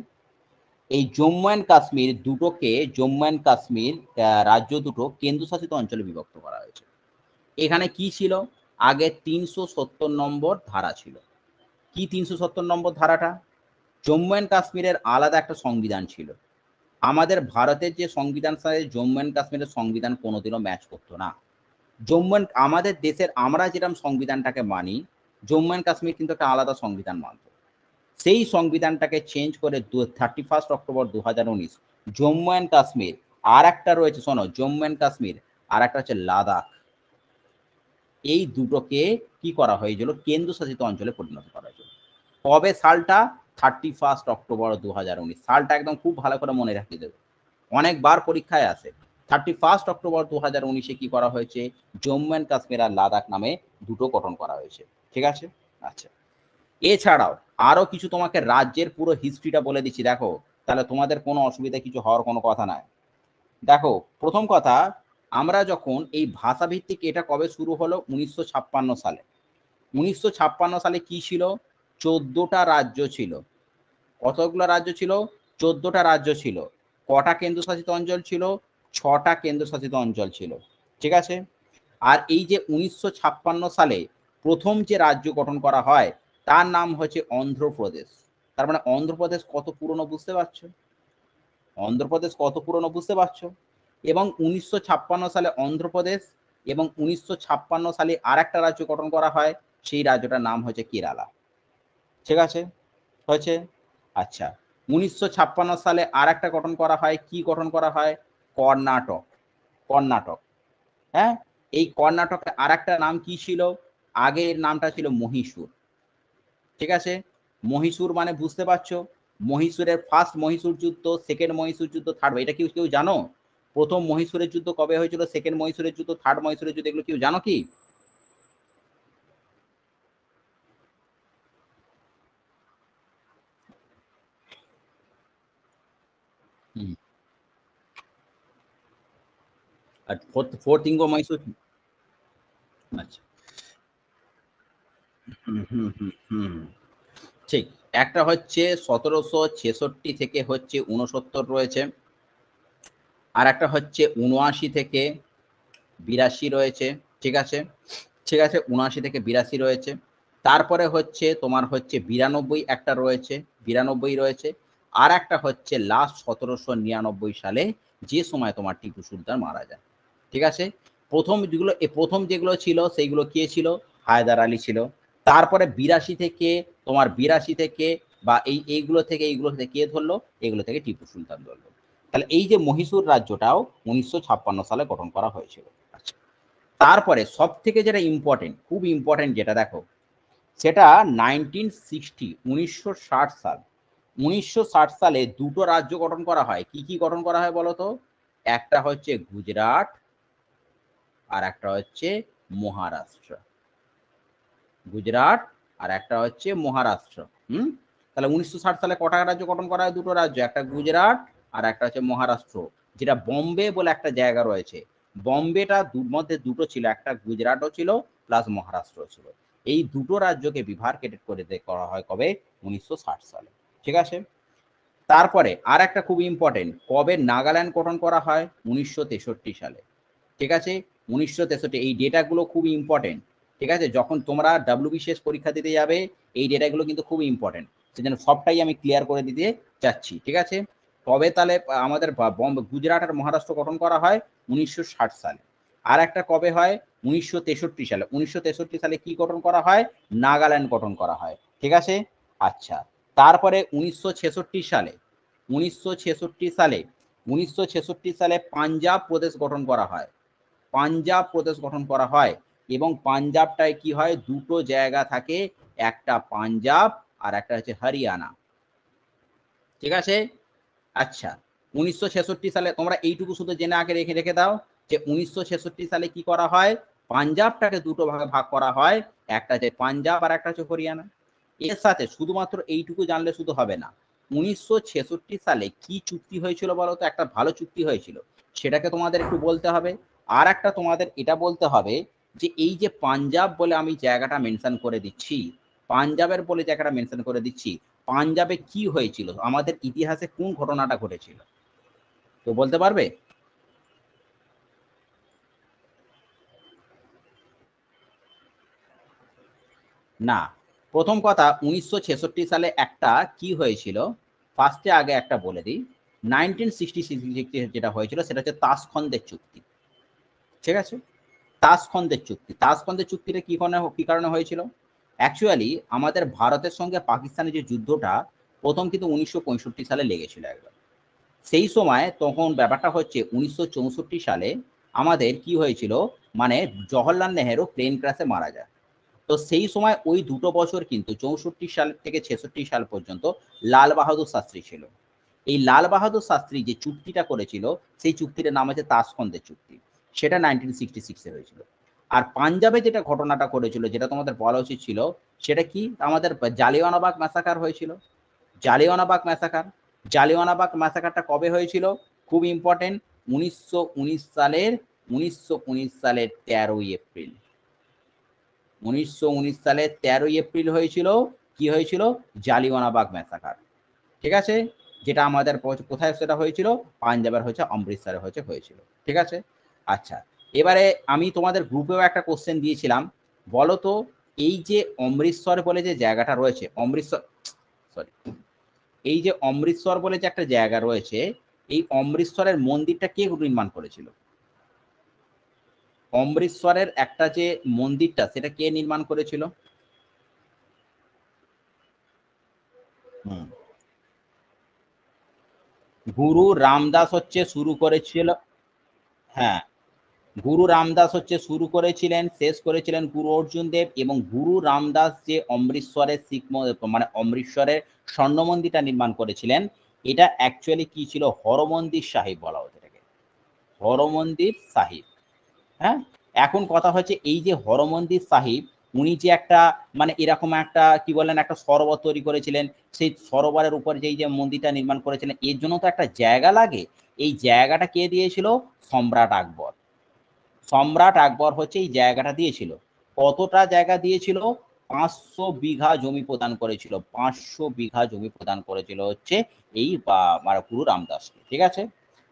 এই জম্মু অ্যান্ড কাশ্মীর দুটোকে, জম্মু অ্যান্ড কাশ্মীর রাজ্য দুটো কেন্দ্রশাসিত অঞ্চলে বিভক্ত করা হয়েছে। এখানে কি ছিল, আগে 370 নম্বর ধারা ছিল। কি 370 নম্বর ধারাটা? জম্মু অ্যান্ড কাশ্মীরের আলাদা একটা সংবিধান ছিল। আমাদের ভারতের যে সংবিধান সাথে জম্মু অ্যান্ড কাশ্মীরের সংবিধান কোনোদিনও ম্যাচ করতো না। জম্মু অ্যান্ড আমাদের দেশের আমরা যেরকম সংবিধানটাকে মানি, জম্মু অ্যান্ড কাশ্মীর কিন্তু একটা আলাদা সংবিধান মানত। সেই সংবিধানটাকে চেঞ্জ করে 31 অক্টোবর 2019 জম্মু অ্যান্ড কাশ্মীর, আর একটা রয়েছে শোনো, জম্মু অ্যান্ড কাশ্মীর আর একটা হচ্ছে লাদাখ, এই দুটোকে কি করা হয়েছিল, কেন্দ্রশাসিত অঞ্চলে পরিণত করা হয়েছিল। কবে সালটা? 31 অক্টোবর 2019 সালটা একদম খুব ভালো করে মনে রাখিয়ে দেবে, অনেকবার পরীক্ষায় আসে। 31 অক্টোবর 2019 কি করা হয়েছে, জম্মু অ্যান্ড কাশ্মীর আর লাদাখ নামে দুটো গঠন করা হয়েছে, ঠিক আছে। আচ্ছা, এছাড়াও আরো কিছু তোমাকে রাজ্যের পুরো হিস্ট্রিটা বলে দিচ্ছি, দেখো তাহলে তোমাদের কোনো অসুবিধা কিছু হওয়ার কোনো কথা নাই। দেখো, প্রথম কথা, আমরা যখন এই ভাষাভিত্তিক এটা কবে শুরু হলো, 1956 সালে। 1956 সালে কি ছিল, 14টা রাজ্য ছিল। কতগুলো রাজ্য ছিল? 14টা রাজ্য ছিল। কটা কেন্দ্রশাসিত অঞ্চল ছিল? 6টা কেন্দ্রশাসিত অঞ্চল ছিল, ঠিক আছে। আর এই যে 1956 সালে প্রথম যে রাজ্য গঠন করা হয় তার নাম হচ্ছে অন্ধ্রপ্রদেশ। তার মানে অন্ধ্রপ্রদেশ কত পুরনো বুঝতে পারছো, অন্ধ্রপ্রদেশ কত পুরনো বুঝতে পারছো। এবং 1956 সালে অন্ধ্রপ্রদেশ এবং 1956 সালে আর একটা রাজ্য গঠন করা হয়, সেই রাজ্যটার নাম হচ্ছে কেরালা, ঠিক আছে, হয়েছে। আচ্ছা, 1956 সালে আর একটা গঠন করা হয়, কি গঠন করা হয়, কর্ণাটক, কর্ণাটক, হ্যাঁ। এই কর্ণাটকের আর একটা নাম কি ছিল, আগের নামটা ছিল মহীশূর, ঠিক আছে। মহীশূর মানে বুঝতে পারছো, মহীশূরের ফার্স্ট মহীশূর যুদ্ধ, সেকেন্ড মহীশূর যুদ্ধ, থার্ড, এটা কি কেউ জানো? প্রথম মহীশূরের যুদ্ধ কবে হয়েছিল, সেকেন্ড মহীশূরের যুদ্ধ, থার্ড মহীশূরের যুদ্ধ, এগুলো কেউ জানো কি? হুম। আর ফোর্থ ইঙ্গ মহীশূর। আচ্ছা, হুম হুম হুম হুম, ঠিক। একটা হচ্ছে 1766 থেকে হচ্ছে 69 রয়েছে, আর একটা হচ্ছে 79 থেকে 82 রয়েছে, ঠিক আছে, ঠিক আছে, 79 থেকে 82 রয়েছে। তারপরে হচ্ছে তোমার হচ্ছে 92 একটা রয়েছে, 92 রয়েছে। আর একটা হচ্ছে লাস্ট 1799 সালে, যে সময় তোমার টিপু সুলতান মারা যায়, ঠিক আছে। প্রথম যেগুলো ছিল সেইগুলো কে ছিল, হায়দার আলী ছিল। তারপরে 82 থেকে তোমার 82 থেকে বা এইগুলো থেকে কে ধরলো, এগুলো থেকে টিপু সুলতান ধরলো। তাহলে এই যে মহীশূর রাজ্যটাও 1956 সালে গঠন করা হয়েছিল। আচ্ছা, তারপরে সব থেকে যেটা ইম্পর্টেন্ট, খুব ইম্পর্টেন্ট যেটা দেখো, সেটা 1960 সাল। 1960 সালে দুটো রাজ্য গঠন করা হয়, কি কি গঠন করা হয় বলো তো? একটা হচ্ছে গুজরাট আর একটা হচ্ছে মহারাষ্ট্র, গুজরাট আর একটা হচ্ছে মহারাষ্ট্র। হুম, তাহলে 1960 সালে কটা রাজ্য গঠন করা হয়? দুটো রাজ্য, একটা গুজরাট আর একটা হচ্ছে মহারাষ্ট্র, যেটা বম্বে বলে একটা জায়গা রয়েছে। বম্বেটা মধ্যে দুটো ছিল, একটা গুজরাটও ছিল প্লাস মহারাষ্ট্র ছিল। এই দুটো রাজ্যকে বিভার্কেটেড করে করা হয় কবে? 1960 সালে, ঠিক আছে। তারপরে আর একটা খুব ইম্পর্টেন্ট, কবে নাগাল্যান্ড গঠন করা হয়? 1963 সালে, ঠিক আছে। 1963, এই ডেটাগুলো খুব ইম্পর্টেন্ট, ঠিক আছে। যখন তোমরা WBCS পরীক্ষা দিতে যাবে, এই ডেটাগুলো কিন্তু খুব ইম্পর্টেন্ট, সেজন্য সবটাই আমি ক্লিয়ার করে দিতে চাচ্ছি, ঠিক আছে। তবে তাহলে আমাদের গুজরাট আর মহারাষ্ট্র গঠন করা হয় 1960 সালে। আর একটা কবে হয়? 1963 সালে। 1963 সালে কি গঠন করা হয়? নাগাল্যান্ড গঠন করা হয়, ঠিক আছে। আচ্ছা, তারপরে 1966 সালে, 1966 সালে 1966 সালে পাঞ্জাব প্রদেশ গঠন করা হয়, পাঞ্জাব প্রদেশ গঠন করা হয়। এবং পাঞ্জাবটায় কি হয়, দুটো জায়গা থাকে, একটা পাঞ্জাব আর একটা হচ্ছে হরিয়ানা, ঠিক আছে। আচ্ছা, 1966 সালে তোমরা এইটুকু শুধু জেনে আগে রেখে রেখে দাও যে 1966 সালে কি করা হয়, পাঞ্জাবটাকে দুটো ভাগে ভাগ করা হয়, একটা হচ্ছে পাঞ্জাব আর একটা হচ্ছে হরিয়ানা। এর সাথে শুধুমাত্র এইটুকু জানলে শুধু হবে না, 1966 সালে কি চুক্তি হয়েছিল বলো তো? একটা ভালো চুক্তি হয়েছিল, সেটাকে তোমাদের একটু বলতে হবে। আর একটা তোমাদের এটা বলতে হবে যে এই যে পাঞ্জাব বলে আমি জায়গাটা মেনশন করে দিচ্ছি, পাঞ্জাবের বলে জায়গাটা মেনশন করে দিচ্ছি, পাঞ্জাবে কি হয়েছিল, আমাদের ইতিহাসে কোন ঘটনাটা ঘটেছিল, তো বলতে পারবে? না, প্রথম কথা 1966 সালে একটা কি হয়েছিল, ফার্স্টে আগে একটা বলে দিই। 1966 যেটা হয়েছিল সেটা হচ্ছে তাসখন্দের চুক্তি, ঠিক আছে? তাসখন্দের চুক্তি, তাসখন্দের চুক্তিটা কি কারণে হয়েছিল? অ্যাকচুয়ালি আমাদের ভারতের সঙ্গে পাকিস্তানের যে যুদ্ধটা প্রথম কিন্তু 1965 সালে লেগেছিল একবার। সেই সময় তখন ব্যাপারটা হচ্ছে 1964 সালে আমাদের কি হয়েছিল, মানে জওহরলাল নেহেরু প্লেন ক্র্যাশে মারা যায়। তো সেই সময় ওই দুটো বছর কিন্তু 64 সাল থেকে 66 সাল পর্যন্ত লাল বাহাদুর শাস্ত্রী ছিল। এই লাল বাহাদুর শাস্ত্রী যে চুক্তিটা করেছিল সেই চুক্তির নাম আছে তাসখন্দের চুক্তি, সেটা 1966 হয়েছিল। আর পাঞ্জাবে যেটা ঘটনাটা করেছিল যেটা তোমাদের বলা উচিত ছিল, সেটা কি, আমাদের জালিয়ানওয়ালাবাগ ম্যাসাকার হয়েছিল। জালিয়ানওয়ালাবাগ ম্যাসাকার, জালিয়ানওয়ালাবাগ ম্যাসাকারটা কবে হয়েছিল, খুব ইম্পর্টেন্ট, 1919 সালের 13 এপ্রিল। 1919 সালের 13 এপ্রিল হয়েছিল, কি হয়েছিল, জালিয়ানওয়ালাবাগ ম্যাসাকার, ঠিক আছে? যেটা আমাদের কোথায় সেটা হয়েছিল, পাঞ্জাবের হচ্ছে অমৃতসরে হয়েছিল, ঠিক আছে? আচ্ছা, এবারে আমি তোমাদের গ্রুপেও একটা কোশ্চেন দিয়েছিলাম, বলো তো এই যে অমৃতসর বলে যে জায়গাটা রয়েছে, অমৃতসর, সরি, এই যে অমৃতসর বলে যে একটা জায়গা রয়েছে, এই অমৃতসরের মন্দিরটা কে নির্মাণ করেছিল? অমৃতসরের একটা যে মন্দিরটা সেটা কে নির্মাণ করেছিল? হুম, গুরু রামদাস হচ্ছে শুরু করেছিল। হ্যাঁ, গুরু রামদাস হচ্ছে শুরু করেছিলেন, শেষ করেছিলেন গুরু অর্জুন দেব। এবং গুরু রামদাস যে অমৃতসরের মানে অমৃতসরের স্বর্ণ মন্দিরটা নির্মাণ করেছিলেন, এটা অ্যাকচুয়ালি কি ছিল, হরমন্দির সাহিব বলা হতো এটাকে, হরমন্দির সাহিব। হ্যাঁ, এখন কথা হচ্ছে এই যে হরমন্দির সাহিব, উনি যে একটা মানে এরকম একটা কি বলেন একটা সরোবর তৈরি করেছিলেন, সেই সরোবরের উপর যেই যে মন্দিরটা নির্মাণ করেছিলেন, এর জন্য তো একটা জায়গা লাগে। এই জায়গাটা কে দিয়েছিল, সম্রাট আকবর। সম্রাট আকবর হচ্ছে এই জায়গাটা দিয়েছিল। কতটা জায়গা দিয়েছিল, 500 বিঘা জমি প্রদান করেছিল, 500 বিঘা জমি প্রদান করেছিল হচ্ছে এই গুরু রামদাসকে, ঠিক আছে?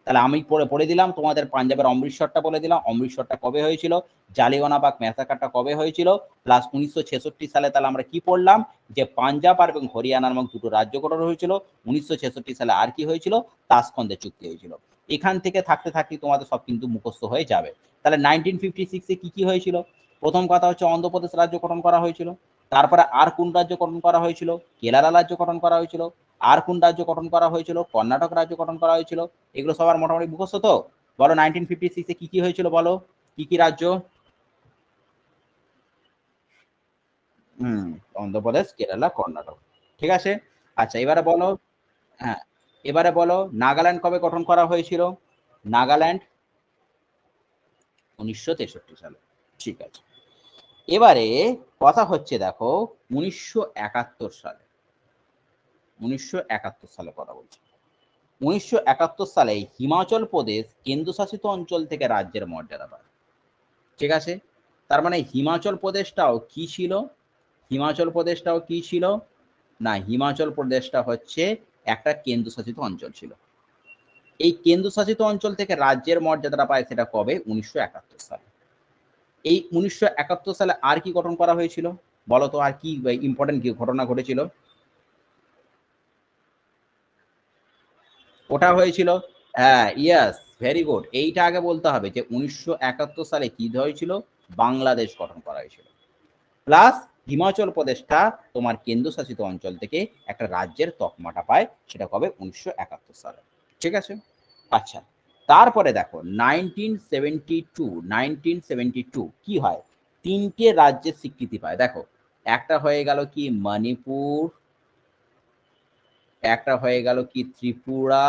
তাহলে আমি পড়ে দিলাম তোমাদের পাঞ্জাবের অমৃতসরটা বলে দিলাম, অমৃতসরটা কবে হয়েছিল, জালিয়ানওয়ালাবাগ ম্যাসাকারটা কবে হয়েছিল, প্লাস 1966 সালে তাহলে আমরা কি পড়লাম, যে পাঞ্জাব আর এবং হরিয়ানা নামক দুটো রাজ্য গঠন হয়েছিল। 1966 সালে আর কি হয়েছিল, তাসখন্দের চুক্তি হয়েছিল। এখান থেকে থাকতে থাকতে তোমাদের সব কিন্তু মুখস্থ হয়ে যাবে। তাহলে 1956-এ কি কি হয়েছিল, প্রথম কথা হচ্ছে অন্ধ্রপ্রদেশ রাজ্য গঠন করা হয়েছিল। তারপরে আর কোন রাজ্য গঠন করা হয়েছিল, কেরালা রাজ্য গঠন করা হয়েছিল। আর কোন রাজ্য গঠন করা হয়েছিল, কর্ণাটক রাজ্য গঠন করা হয়েছিল। এগুলো সবার মোটামুটি মুখস্থ তো? বলো 1956-এ কি কি হয়েছিল, বলো কি কি রাজ্য? হুম, অন্ধ্রপ্রদেশ, কেরালা, কর্ণাটক, ঠিক আছে। আচ্ছা এবারে বলো, হ্যাঁ, এবারে বলো নাগাল্যান্ড কবে গঠন করা হয়েছিল? নাগাল্যান্ড 1963 সালে, ঠিক আছে। এবারে কথা হচ্ছে দেখো 1971 সালে, 1971 সালে কথা বলছি। 1971 সালে হিমাচল প্রদেশ কেন্দ্রশাসিত অঞ্চল থেকে রাজ্যের মর্যাদা পায়, ঠিক আছে? তার মানে হিমাচল প্রদেশটাও কি ছিল, হিমাচল প্রদেশটাও কি ছিল, না হিমাচল প্রদেশটা হচ্ছে একটা কেন্দ্রশাসিত অঞ্চল ছিল। এই কেন্দ্রশাসিত অঞ্চল থেকে রাজ্যের মর্যাদাটা পায় সেটা কবে, 1971 সালে। এই 1971 সালে আর কি গঠন করা হয়েছিল, বলো তো আর কি ইম্পর্টেন্ট কি ঘটনা ঘটেছিল? ওটা হয়েছিল, হ্যাঁ, ইয়েস, ভেরি গুড। এইটা আগে বলতে হবে যে 1971 সালে কি হয়েছিল, বাংলাদেশ গঠন করা হয়েছিল। প্লাস হিমাচল প্রদেশটা তোমার কেন্দ্রশাসিত অঞ্চল থেকে একটা রাজ্যের তকমাটা পায়, সেটা কবে, 1971 সালে, ঠিক আছে? আচ্ছা, তারপরে দেখো 1972 কি হয়, তিনটে রাজ্যের স্বীকৃতি পায় দেখো। একটা হয়ে গেল কি মণিপুর, একটা হয়ে গেল কি ত্রিপুরা,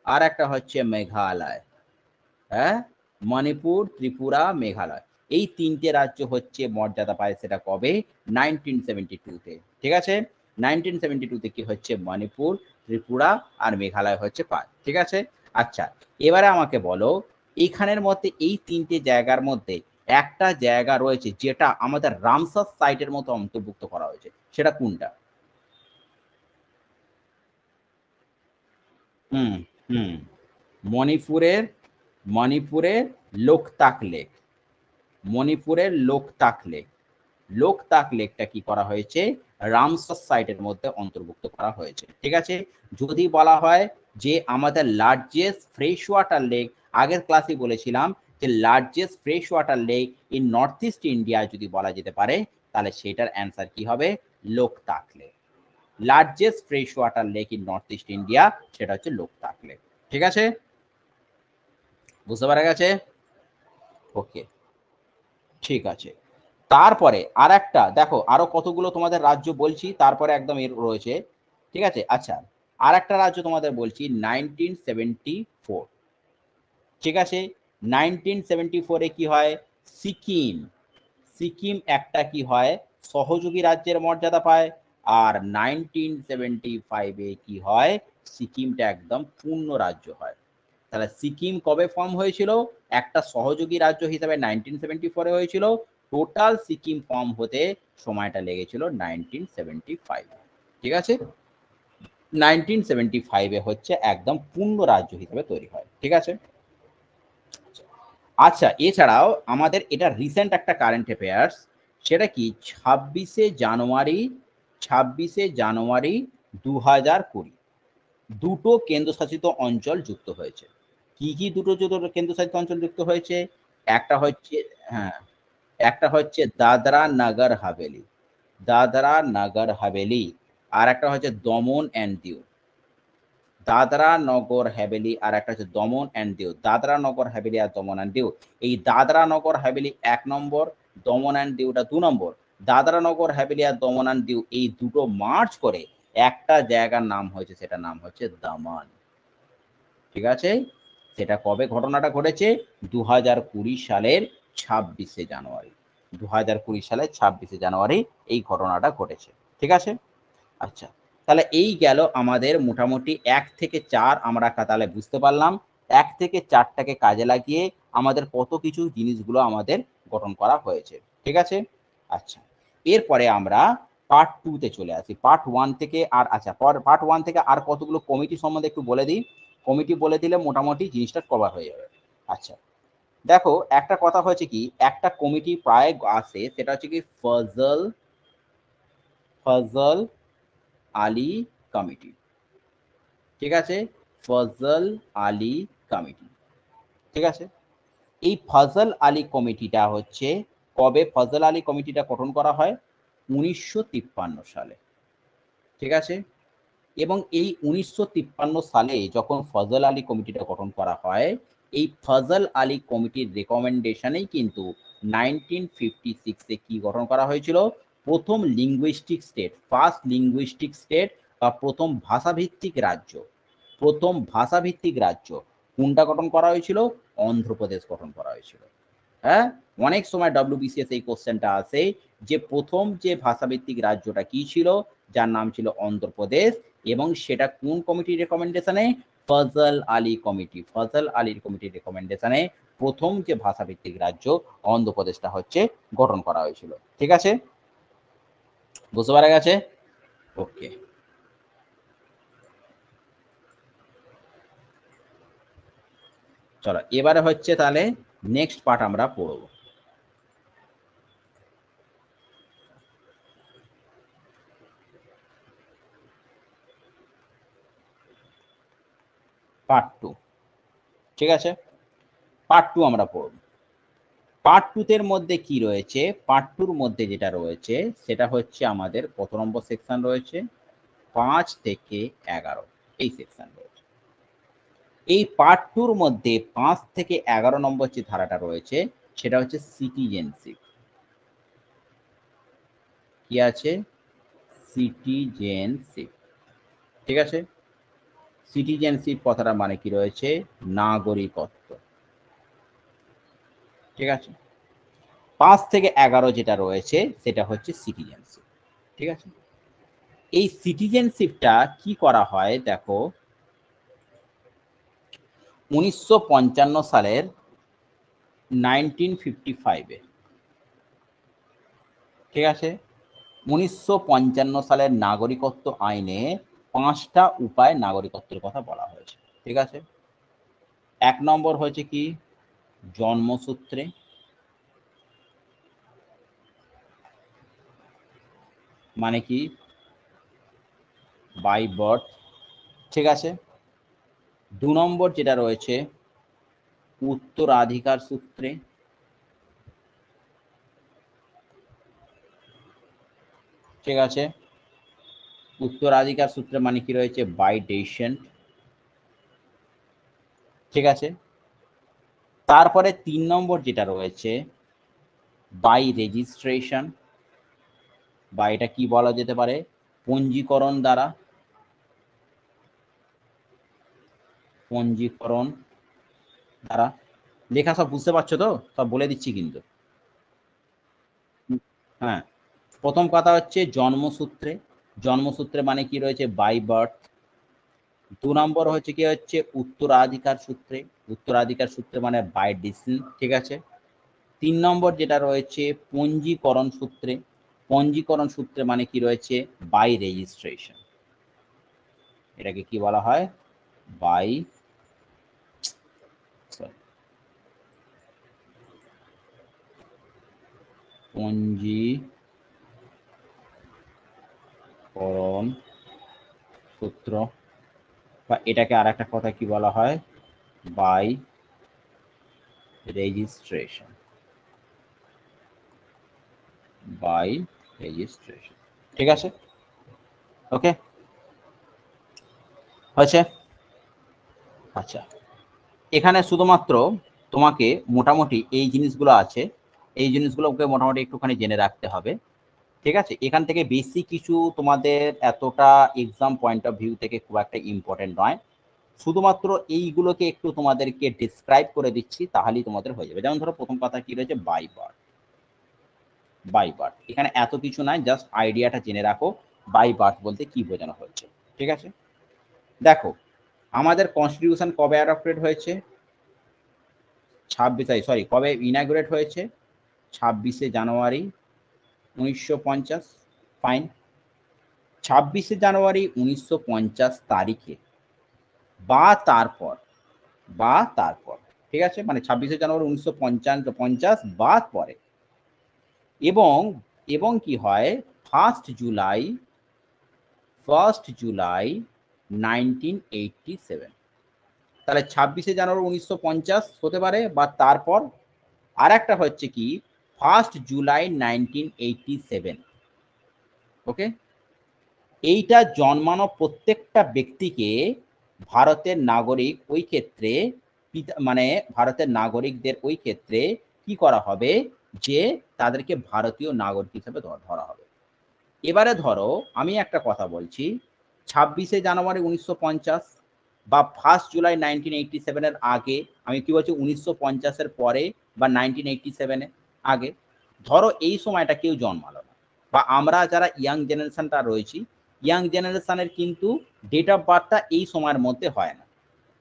আর একটা হচ্ছে মেঘালয়। হ্যাঁ, মণিপুর, ত্রিপুরা, মেঘালয়, এই তিনটে রাজ্য হচ্ছে মর্যাদা পায় সেটা কবে, 1972-তে, ঠিক আছে? 1972-তে কি হচ্ছে, মণিপুর, ত্রিপুরা আর মেঘালয় হচ্ছে পায়, ঠিক আছে? আচ্ছা, এবারে আমাকে বলো এখানের মধ্যে এই তিনটে জায়গার মধ্যে একটা জায়গা রয়েছে যেটা আমাদের রামসার সাইটের মতো অন্তর্ভুক্ত করা হয়েছে, সেটা কোনটা? হুম হুম মণিপুরের মণিপুরের লোকতাক লেক, মণিপুরের লোকতাক লেক, লোকতাক লেকটা কি করা হয়েছে, রামসার সাইটের মধ্যে অন্তর্ভুক্ত করা হয়েছে। ঠিক আছে, যদি বলা হয় যে আমাদের লার্জেস্ট ফ্রেশ ওয়াটার লেক, আগের ক্লাসে বলেছিলাম যে largest fresh water lake in north east India যদি বলা যেতে পারে, তাহলে সেটার অ্যান্সার কি হবে, Loktak lake. Largest fresh water lake in north east India, সেটা হচ্ছে লোকতাক লেক। ঠিক আছে, বুঝতে পারা গেছে? ওকে, ঠিক আছে। তারপরে আর একটা দেখো, আরো কতগুলো তোমাদের রাজ্য বলছি, তারপরে একদম এর রয়েছে। ঠিক আছে, আচ্ছা, আর একটা রাজ্য তোমাদের বলছি 1974। ঠিক আছে, 1974-এ কি হয়, সিকিম, সিকিম একটা কি হয়, সহযোগী রাজ্যের মর্যাদা পায়। আর 1975-এ কি হয়, সিকিমটা একদম পূর্ণ রাজ্য হয়। তাহলে সিকিম কবে ফর্ম হয়েছিল, একটা সহযোগী রাজ্য হিসেবে 1974-এ হয়েছিল। টোটাল সিকিম ফর্ম হতে সময়টা লেগেছিল 1975। ঠিক আছে, 1975-এ হচ্ছে একদম পূর্ণ রাজ্য হিসেবে তৈরি হয়। ঠিক আছে, আচ্ছা, এছাড়াও আমাদের এটা রিসেন্ট একটা কারেন্ট অ্যাফেয়ার্স, সেটা কি 26শে জানুয়ারি, 26শে জানুয়ারি 2020 দুটো কেন্দ্রশাসিত অঞ্চল যুক্ত হয়েছে। কি কি দুটো কেন্দ্রশাসিত অঞ্চল যুক্ত হয়েছে, একটা হচ্ছে, হ্যাঁ, একটা হচ্ছে দাদরা নগর হাভেলি, দাদরা নগর হাভেলি, আর একটা হচ্ছে দমন অ্যান্ড দিউ, দাদরা নগর হাভেলি, আর একটা হচ্ছে দমন অ্যান্ড দিউ, দাদরা নগর হাভেলি আর দমন অ্যান্ড দিউ। এই দাদরা নগর হাভেলি 1 নম্বর, দমন অ্যান্ড দিউটা 2 নম্বর। দাদরা নগর হাভেলি আর দমন অ্যান্ড দিউ এই দুটো মার্চ করে একটা জায়গার নাম হয়েছে, সেটা নাম হচ্ছে দামান। ঠিক আছে, সেটা কবে ঘটনাটা ঘটেছে, 2020 সালের 26শে জানুয়ারি, 2020 সালের 26শে জানুয়ারি এই ঘটনাটা ঘটেছে। ঠিক আছে, আচ্ছা, তাহলে এই গেল আমাদের মোটামুটি 1 থেকে 4 আমরা তাহলে বুঝতে পারলাম। 1 থেকে 4টাকে কাজে লাগিয়ে আমাদের কত কিছু জিনিসগুলো আমাদের গঠন করা হয়েছে। ঠিক আছে, আচ্ছা, এরপরে আমরা পার্ট 2-তে চলে আসি। পার্ট 1 থেকে আর, আচ্ছা, পার্ট 1 থেকে আর কতগুলো কমিটি সম্বন্ধে একটু বলে দিই। কমিটি বলে দিলে মোটামুটি জিনিসটা কভার হয়ে যাবে। আচ্ছা, দেখো একটা কথা হয়েছে কি, একটা কমিটি প্রায় আসে, সেটা হচ্ছে কি ফজল ফজল আলী কমিটি। ঠিক আছে, ফজল আলী কমিটি। ঠিক আছে, এই ফজল আলী কমিটিটা হচ্ছে কবে ফজল আলী কমিটিটা গঠন করা হয়, 1953 সালে। ঠিক আছে, এবং এই 1953 সালে যখন ফজল আলী কমিটিটা গঠন করা হয়, এই ফজল আলী কমিটির রেকমেন্ডেশনেই কিন্তু 1956-এ কি গঠন করা হয়েছিল, প্রথম linguistic state, first linguistic state বা প্রথম ভাষাভিত্তিক রাজ্য, প্রথম ভাষাভিত্তিক রাজ্য কোনটা গঠন করা হয়েছিল, অন্ধ্রপ্রদেশ গঠন করা হয়েছিল। হ্যাঁ, অনেক সময় ডব্লিউবিসিএস এই কোশ্চেনটা আসে যে প্রথম যে ভাষাভিত্তিক রাজ্যটা কি ছিল, যার নাম ছিল অন্ধ্রপ্রদেশ, এবং সেটা কোন কমিটির রেকমেন্ডেশনে, ফজল আলী কমিটি, ফজল আলীর কমিটির রেকমেন্ডেশনে প্রথম যে ভাষাভিত্তিক রাজ্য অন্ধ্রপ্রদেশটা হচ্ছে গঠন করা হয়েছিল। ঠিক আছে, বুঝতে পারা গেছে? ওকে, চলো এবারে হচ্ছে তাহলে নেক্সট পার্ট আমরা পড়বো। পার্ট 2। ঠিক আছে, পার্ট 2 আমরা পড়ব। পার্ট 2-তে মধ্যে কি রয়েছে, পার্ট 2-র মধ্যে যেটা রয়েছে সেটা হচ্ছে আমাদের কত নম্বর সেকশন রয়েছে, 5 থেকে 11 এই সেকশন রয়েছে। এই পার্ট 2-র মধ্যে 5 থেকে 11 নম্বর যে ধারাটা রয়েছে সেটা হচ্ছে সিটিজেনশিপ। কি আছে, সিটিজেনশিপ। ঠিক আছে, সিটিজেনশিপ কথাটা মানে কি রয়েছে, নাগরিকত্ব। ঠিক আছে, 5 থেকে 11 যেটা রয়েছে সেটা হচ্ছে সিটিজেনশিপ। ঠিক আছে, এই সিটিজেনশিপটা কি করা হয়, দেখো 1955 সালের 1955-এ, ঠিক আছে। 1955 সালের নাগরিকত্ব আইনে 5টা উপায় নাগরিকত্বের কথা বলা হয়েছে, ঠিক আছে। 1 নম্বর হয়েছে কি জন্মসূত্রে, মানে কি বাই বার্থ, ঠিক আছে। 2 নম্বর যেটা রয়েছে উত্তরাধিকার সূত্রে, ঠিক আছে। উত্তরাধিকার সূত্রে মানে কি রয়েছে বাই ডেসেন্ট, ঠিক আছে। তারপরে 3 নম্বর যেটা রয়েছে বাই রেজিস্ট্রেশন, বা এটা কি বলা যেতে পারে পঞ্জীকরণ দ্বারা, পঞ্জীকরণ দ্বারা। লেখা সব বুঝতে পারছো তো? সব বলে দিচ্ছি কিন্তু। হ্যাঁ, প্রথম কথা হচ্ছে জন্মসূত্রে, জন্মসূত্রে মানে কি রয়েছে বাই বার্থ। 2 নম্বর হচ্ছে কি হচ্ছে উত্তরাধিকার সূত্রে, উত্তরাধিকার সূত্রে মানে বাই ডিসেন্ট, ঠিক আছে। 3 নম্বর যেটা রয়েছে পঞ্জীকরণ সূত্রে, পঞ্জীকরণ সূত্রে মানে কি রয়েছে বাই রেজিস্ট্রেশন, এটাকে কি বলা হয় বাই পঞ্জীকরণ সূত্র, বা এটাকে আর একটা কথা কি বলা হয় বাই রেজিস্ট্রেশন, বাই রেজিস্ট্রেশন, ঠিক আছে। ওকে, হয়েছে। আচ্ছা, এখানে শুধুমাত্র তোমাকে মোটামুটি এই জিনিসগুলো আছে, এই জিনিসগুলোকে মোটামুটি একটুখানি জেনে রাখতে হবে, ঠিক আছে। এখান থেকে বেশি কিছু তোমাদের এতটা এক্সাম পয়েন্ট অফ ভিউ থেকে খুব একটা ইম্পর্টেন্ট নয়, শুধুমাত্র এইগুলোকে একটু তোমাদেরকে ডিসক্রাইব করে দিচ্ছি, তাহলেই তোমাদের হয়ে যাবে। যেমন ধরো প্রথম কথা কি রয়েছে বাই বার্থ, বাই বার্থ এখানে এত কিছু নাই, জাস্ট আইডিয়াটা জেনে রাখো বাই বার্থ বলতে কি বোঝানো হচ্ছে, ঠিক আছে। দেখো আমাদের কনস্টিটিউশন কবে অ্যাডপ্টেড হয়েছে, 26 কবে ইনাগুরেট হয়েছে 26শে জানুয়ারি 1950, ফাইন। 26শে জানুয়ারি 1950 তারিখে বা তারপর, বা তারপর, ঠিক আছে, মানে 26শে জানুয়ারি 1950 বা পরে, এবং এবং কি হয় 1 জুলাই 1987, তাহলে 26শে জানুয়ারি 1950 হতে পারে বা তারপর। আর একটা হচ্ছে কি 1 জুলাই 1987, ওকে। এইটা জন্মানো প্রত্যেকটা ব্যক্তিকে ভারতের নাগরিক ওই ক্ষেত্রে মানে ভারতের নাগরিকদের ওই ক্ষেত্রে কি করা হবে যে তাদেরকে ভারতীয় নাগরিক হিসেবে ধরা হবে। এবারে ধরো আমি একটা কথা বলছি, 26শে জানুয়ারি 1950 বা 1 জুলাই 1987 এর আগে, আমি কি বলছি 1950 এর পরে বা 1987 এর আগে, ধরো এই সময়টা কেউ জন্মালো না, বা আমরা যারা ইয়াং জেনারেশনটা রয়েছি, ইয়াং জেনারেশনের কিন্তু ডেট অফ বার্থটা এই সময়ের মধ্যে হয় না,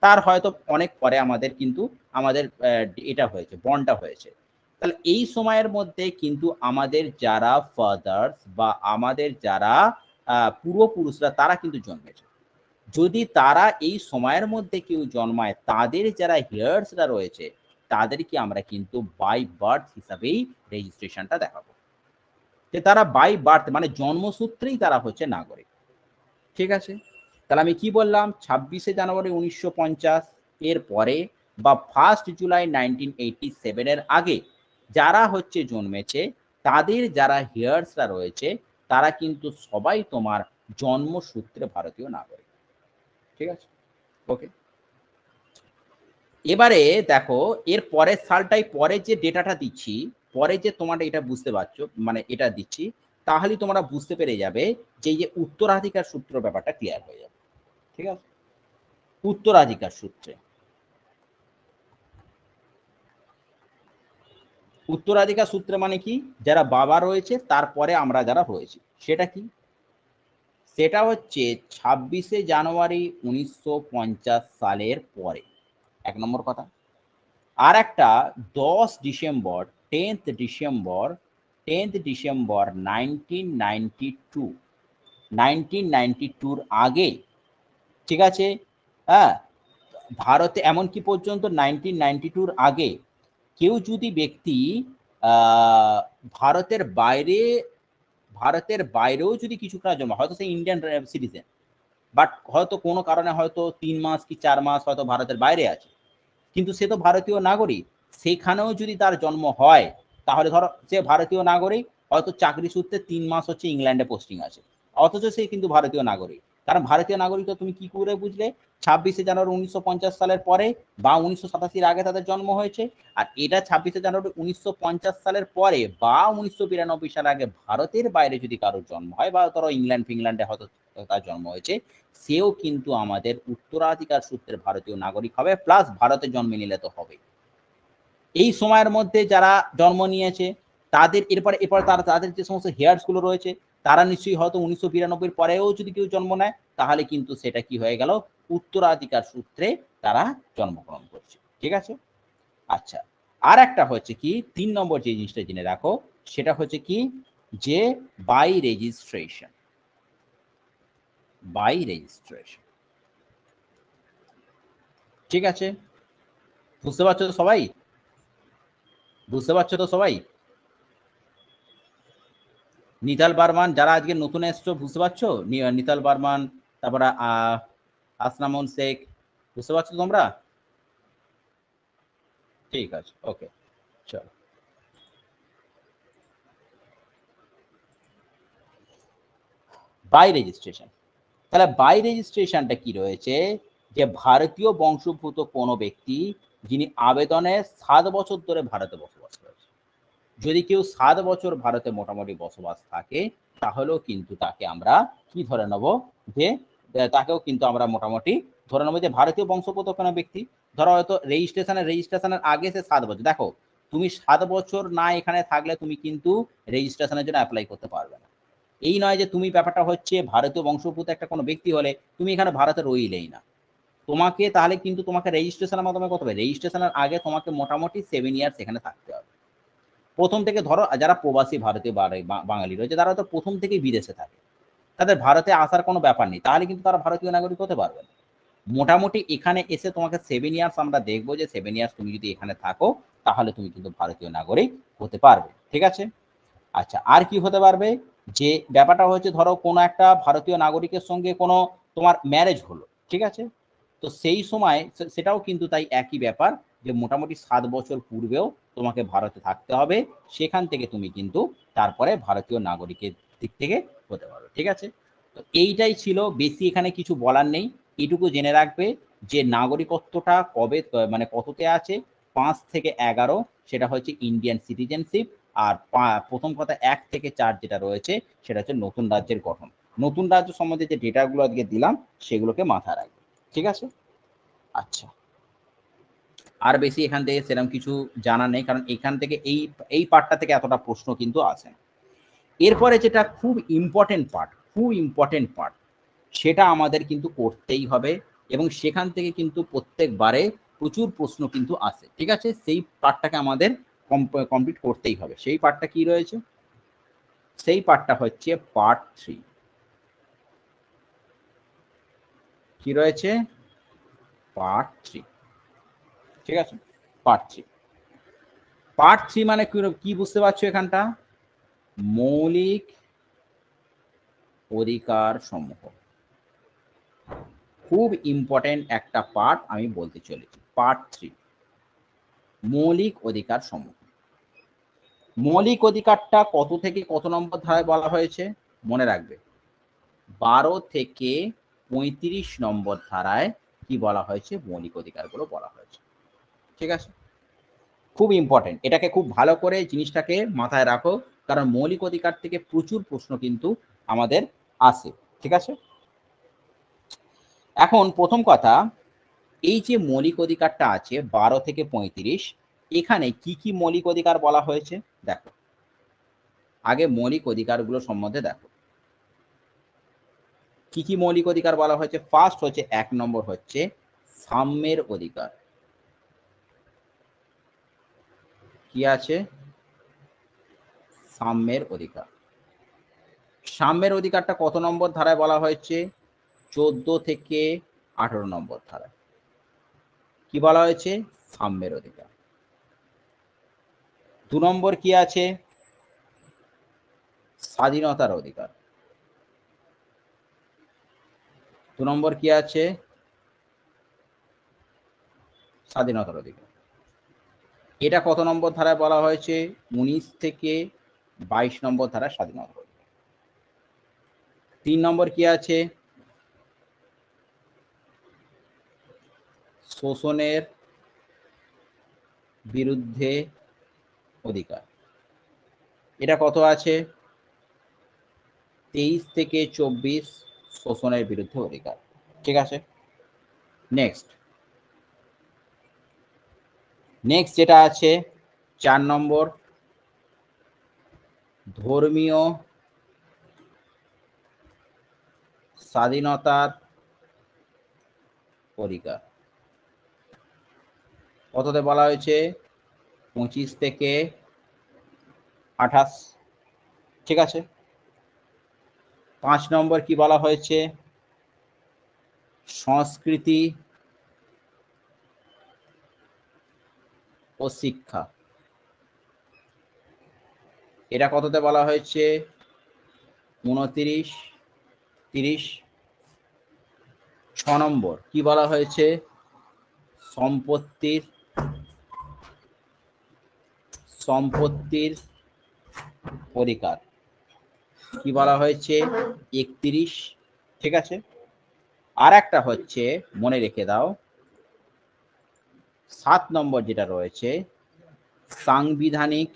তার হয়তো অনেক পরে আমাদের কিন্তু আমাদের এটা হয়েছে, বর্নটা হয়েছে। তাহলে এই সময়ের মধ্যে কিন্তু আমাদের যারা ফাদার্স বা আমাদের যারা পূর্বপুরুষরা তারা কিন্তু জন্মেছে। যদি তারা এই সময়ের মধ্যে কেউ জন্মায়, তাদের যারা হেয়ার্সরা রয়েছে তাদেরকে আমরা কিন্তু বাই বার্থ হিসাবেই রেজিস্ট্রেশনটা দেখাবো, যে তারা বাই বার্থ মানে জন্মসূত্রেই তারা হচ্ছে নাগরিক, ঠিক আছে। তাহলে আমি কি বললাম 26শে জানুয়ারি 1950 এর পরে বা 1 জুলাই 1987 এর আগে যারা হচ্ছে জন্মেছে, তাদের যারা হেয়ার্সরা রয়েছে তারা কিন্তু সবাই তোমার জন্মসূত্রে ভারতীয় নাগরিক, ঠিক আছে। ওকে, এবারে দেখো এর পরের সালটাই, পরে যে ডেটাটা দিচ্ছি, পরে যে তোমরা এটা বুঝতে পারছো, মানে এটা দিচ্ছি, তাহলেই তোমরা বুঝতে পেরে যাবে যে এই যে উত্তরাধিকার সূত্র ব্যাপারটা ক্লিয়ার হয়ে যাবে, ঠিক আছে। উত্তরাধিকার সূত্রে, উত্তরাধিকার সূত্রে মানে কি যারা বাবা রয়েছে তারপরে আমরা যারা রয়েছি, সেটা কি, সেটা হচ্ছে 26শে জানুয়ারি 1950 সালের পরে, 1 নম্বর কথা। আর একটা 10 ডিসেম্বর 10th ডিসেম্বর 1992 আগে, ঠিক আছে, হ্যাঁ, ভারতে এমনকি পর্যন্ত 1992 আগে কেউ যদি ব্যক্তি আহ, ভারতের বাইরে ভারতের বাইরেও যদি কিছু কাজ জমা, হয়তো সে ইন্ডিয়ান সিটিজেন, বাট হয়তো কোনো কারণে হয়তো 3 মাস কি 4 মাস হয়তো ভারতের বাইরে আছে, কিন্তু সে তো ভারতীয় নাগরিক, সেখানেও যদি তার জন্ম হয়, তাহলে ধরো সে ভারতীয় নাগরিক, হয়তো চাকরি সূত্রে 3 মাস হচ্ছে ইংল্যান্ডে পোস্টিং আছে, অথচ সে কিন্তু ভারতীয় নাগরিক। কারণ ভারতীয় নাগরিকটা তুমি কি করে বুঝলে? 26শে জানুয়ারি 1950 সালের পরে বা 1987-র আগে তাদের জন্ম হয়েছে, আর এটা 26শে জানুয়ারি 1950 সালের পরে বা 1992 সালের আগে ভারতের বাইরে যদি কারোর জন্ম হয়, বা ধরো ফিংল্যান্ডে হয়তো তার জন্ম হয়েছে, সেও কিন্তু আমাদের উত্তরাধিকার সূত্রে ভারতীয় নাগরিক হবে, প্লাস ভারতে জন্মে নিলে তো হবে। এই সময়ের মধ্যে যারা জন্ম নিয়েছে তাদের এরপর তাদের যে সমস্ত হেয়ার্স গুলো রয়েছে, তারা নিশ্চয়ই হয়তো 1992 পরেও যদি কেউ জন্ম নেয়, তাহলে কিন্তু সেটা কি হয়ে গেল, উত্তরাধিকার সূত্রে তারা জন্মগ্রহণ করছে। ঠিক আছে? আচ্ছা, আর একটা হচ্ছে কি 3 নম্বর যে জিনিসটা জেনে রাখো, সেটা হচ্ছে কি যে বাই রেজিস্ট্রেশন। ঠিক আছে? বুঝতে পারছো তো সবাই? নিতাল বার্মান, যারা আজকে নতুন এসছো, বুঝতে পারছো? নিতাল বার্মান, তারপরে আসনামন শেখ, বুঝতে পারছো তোমরা? ঠিক আছে, ওকে, চলো। বাই রেজিস্ট্রেশন, তাহলে বাই রেজিস্ট্রেশনটা কি রয়েছে, যে ভারতীয় বংশোদ্ভূত কোনো ব্যক্তি যিনি আবেদনে 7 বছর ধরে ভারতে বসবাস করেছে, যদি কেউ 7 বছর ভারতে মোটামুটি বসবাস থাকে, তাহলেও কিন্তু তাকে আমরা কি ধরে নেব, যে তাকেও কিন্তু আমরা মোটামুটি ধরে নেবো যে ভারতীয় বংশোদ্ভূত কোনো ব্যক্তি। ধরো হয়তো রেজিস্ট্রেশনের আগে সে 7 বছর, দেখো তুমি 7 বছর না এখানে থাকলে তুমি কিন্তু রেজিস্ট্রেশনের জন্য অ্যাপ্লাই করতে পারবে না। এই নয় যে তুমি ব্যাপারটা হচ্ছে ভারতীয় বংশোদ্ভূত একটা কোনো ব্যক্তি হলে তুমি এখানে ভারতে রইলেই না, তোমাকে তাহলে কিন্তু তোমাকে রেজিস্ট্রেশনের মাধ্যমে করতে হবে। রেজিস্ট্রেশনের আগে তোমাকে মোটামুটি 7 ইয়ার্স এখানে থাকতে হবে। প্রথম থেকে ধরো যারা প্রবাসী ভারতীয় বাঙালি রয়েছে, তারা তো প্রথম থেকেই বিদেশে থাকে, তাদের ভারতে আসার কোনো ব্যাপার নেই, তাহলে কিন্তু তারা ভারতীয় নাগরিক হতে পারবে না। মোটামুটি এখানে এসে তোমাকে 7 ইয়ার্স আমরা দেখবো, যে 7 ইয়ার্স তুমি যদি এখানে থাকো, তাহলে তুমি কিন্তু ভারতীয় নাগরিক হতে পারবে। ঠিক আছে? আচ্ছা, আর কি হতে পারবে, যে ব্যাপারটা হচ্ছে ধরো কোনো একটা ভারতীয় নাগরিকের সঙ্গে কোনো তোমার ম্যারেজ হলো, ঠিক আছে, তো সেই সময় সেটাও কিন্তু তাই একই ব্যাপার, যে মোটামুটি 7 বছর পূর্বেও তোমাকে ভারতে থাকতে হবে, সেখান থেকে তুমি কিন্তু তারপরে ভারতীয় নাগরিকের দিক থেকে হতে পারবে। ঠিক আছে? তো এইটাই ছিল, বেশি এখানে কিছু বলার নেই। এটুকু জেনে রাখবে যে নাগরিকত্বটা কবে মানে কততে আছে, 5 থেকে 11, সেটা হচ্ছে ইন্ডিয়ান সিটিজেনশিপ। আর প্রথম কথা 1 থেকে 4 যেটা রয়েছে, সেটা হচ্ছে নতুন রাজ্যের গঠন। নতুন রাজ্য সম্বন্ধে যে ডেটাগুলো আজকে দিলাম, সেগুলোকে মাথায় রাখবে। ঠিক আছে? আচ্ছা, আর বেশি এখান থেকে সেরকম কিছু জানা নেই, কারণ এখান থেকে এই পার্টটা থেকে এতটা প্রশ্ন কিন্তু আসে। এরপরে যেটা খুব ইম্পর্টেন্ট পার্ট, সেটা আমাদের কিন্তু করতেই হবে, এবং সেখান থেকে কিন্তু প্রত্যেকবারে প্রচুর প্রশ্ন কিন্তু আসে। ঠিক আছে? সেই পার্টটাকে আমাদের কমপ্লিট করতেই হবে। সেই পার্টটা কি রয়েছে? সেই পার্টটা হচ্ছে পার্ট 3। কি রয়েছে? পার্ট 3। ঠিক আছে? পার্ট 3 মানে কি বুঝতে পারছো এখানটা? মৌলিক অধিকার সমূহ। খুব ইম্পর্টেন্ট একটা পার্ট আমি বলতে চলেছি। পার্ট 3, মৌলিক অধিকার সমূহ। মৌলিক অধিকারটা কত থেকে কত নম্বর ধারায় বলা হয়েছে? মনে রাখবে, 12 থেকে 35 নম্বর ধারায় কি বলা হয়েছে? মৌলিক অধিকারগুলো বলা হয়েছে। ঠিক আছে? খুব ইম্পর্টেন্ট, এটাকে খুব ভালো করে জিনিসটাকে মাথায় রাখো, কারণ মৌলিক অধিকার থেকে প্রচুর প্রশ্ন কিন্তু আমাদের আসে। ঠিক আছে? এখন প্রথম কথা, এই যে মৌলিক অধিকারটা আছে 12 থেকে 35, এখানে কি কি মৌলিক অধিকার বলা হয়েছে দেখো। আগে মৌলিক অধিকারগুলো সম্বন্ধে দেখো, কি কি মৌলিক অধিকার বলা হয়েছে। ফার্স্ট হচ্ছে 1 নম্বর হচ্ছে সাম্যের অধিকার। কি আছে? সাম্যের অধিকার। সাম্যের অধিকারটা কত নম্বর ধারায় বলা হয়েছে? 14 থেকে 18 নম্বর ধারায় কি বলা হয়েছে? সাম্যের অধিকার। 2 নম্বর কি আছে? স্বাধীনতার অধিকার। 2 নম্বর কি আছে? স্বাধীনতার অধিকার। এটা কত নম্বর ধারায় বলা হয়েছে? 19 থেকে 22 নম্বর ধারায় স্বাধীনতার অধিকার। 3 নম্বর কি আছে? শোষণের বিরুদ্ধে অধিকার। এটা কত আছে? 23 থেকে 24 শোষণের বিরুদ্ধে অধিকার। ঠিক আছে, নেক্সট যেটা আছে 4 নম্বর, ধর্মীয় স্বাধীনতার অধিকার। কততে বলা হয়েছে? 25 থেকে 28। ঠিক আছে, 5 নম্বর কি বলা হয়েছে? সংস্কৃতি ও শিক্ষা। এটা কততে বলা হয়েছে? 29, 30। 6 নম্বর কি বলা হয়েছে? সম্পত্তির অধিকার। কি বলা হয়েছে? 31। ঠিক আছে, আর একটা হচ্ছে মনে রেখে দাও, 7 নম্বর যেটা রয়েছে সাংবিধানিক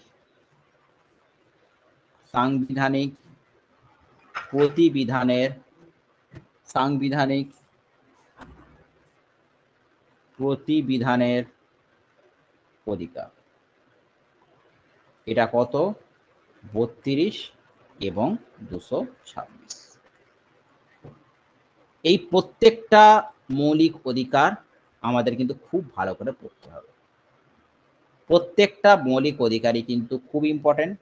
প্রতিবিধানের অধিকার। এটা কত? 32 এবং 226। এই প্রত্যেকটা মৌলিক অধিকার আমাদের কিন্তু খুব ভালো করে পড়তে হবে। প্রত্যেকটা মৌলিক অধিকারই কিন্তু খুব ইম্পর্টেন্ট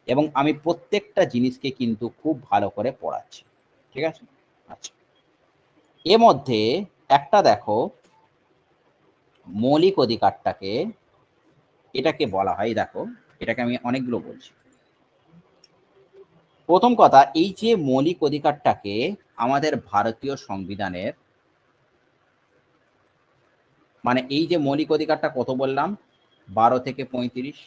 এবং আমি প্রত্যেকটা জিনিসকে কিন্তু খুব ভালো করে পড়াচ্ছি। ঠিক আছে, আচ্ছা, এর মধ্যে একটা দেখো, মৌলিক অধিকারটাকে এটাকে বলা হয়, দেখো এটাকে আমি অনেকগুলো বলছি। প্রথম কথা, এই যে মৌলিক অধিকারটাকে আমাদের ভারতীয় সংবিধানের, মানে এই যে মৌলিক অধিকারটা কত বললাম? 12 থেকে 35।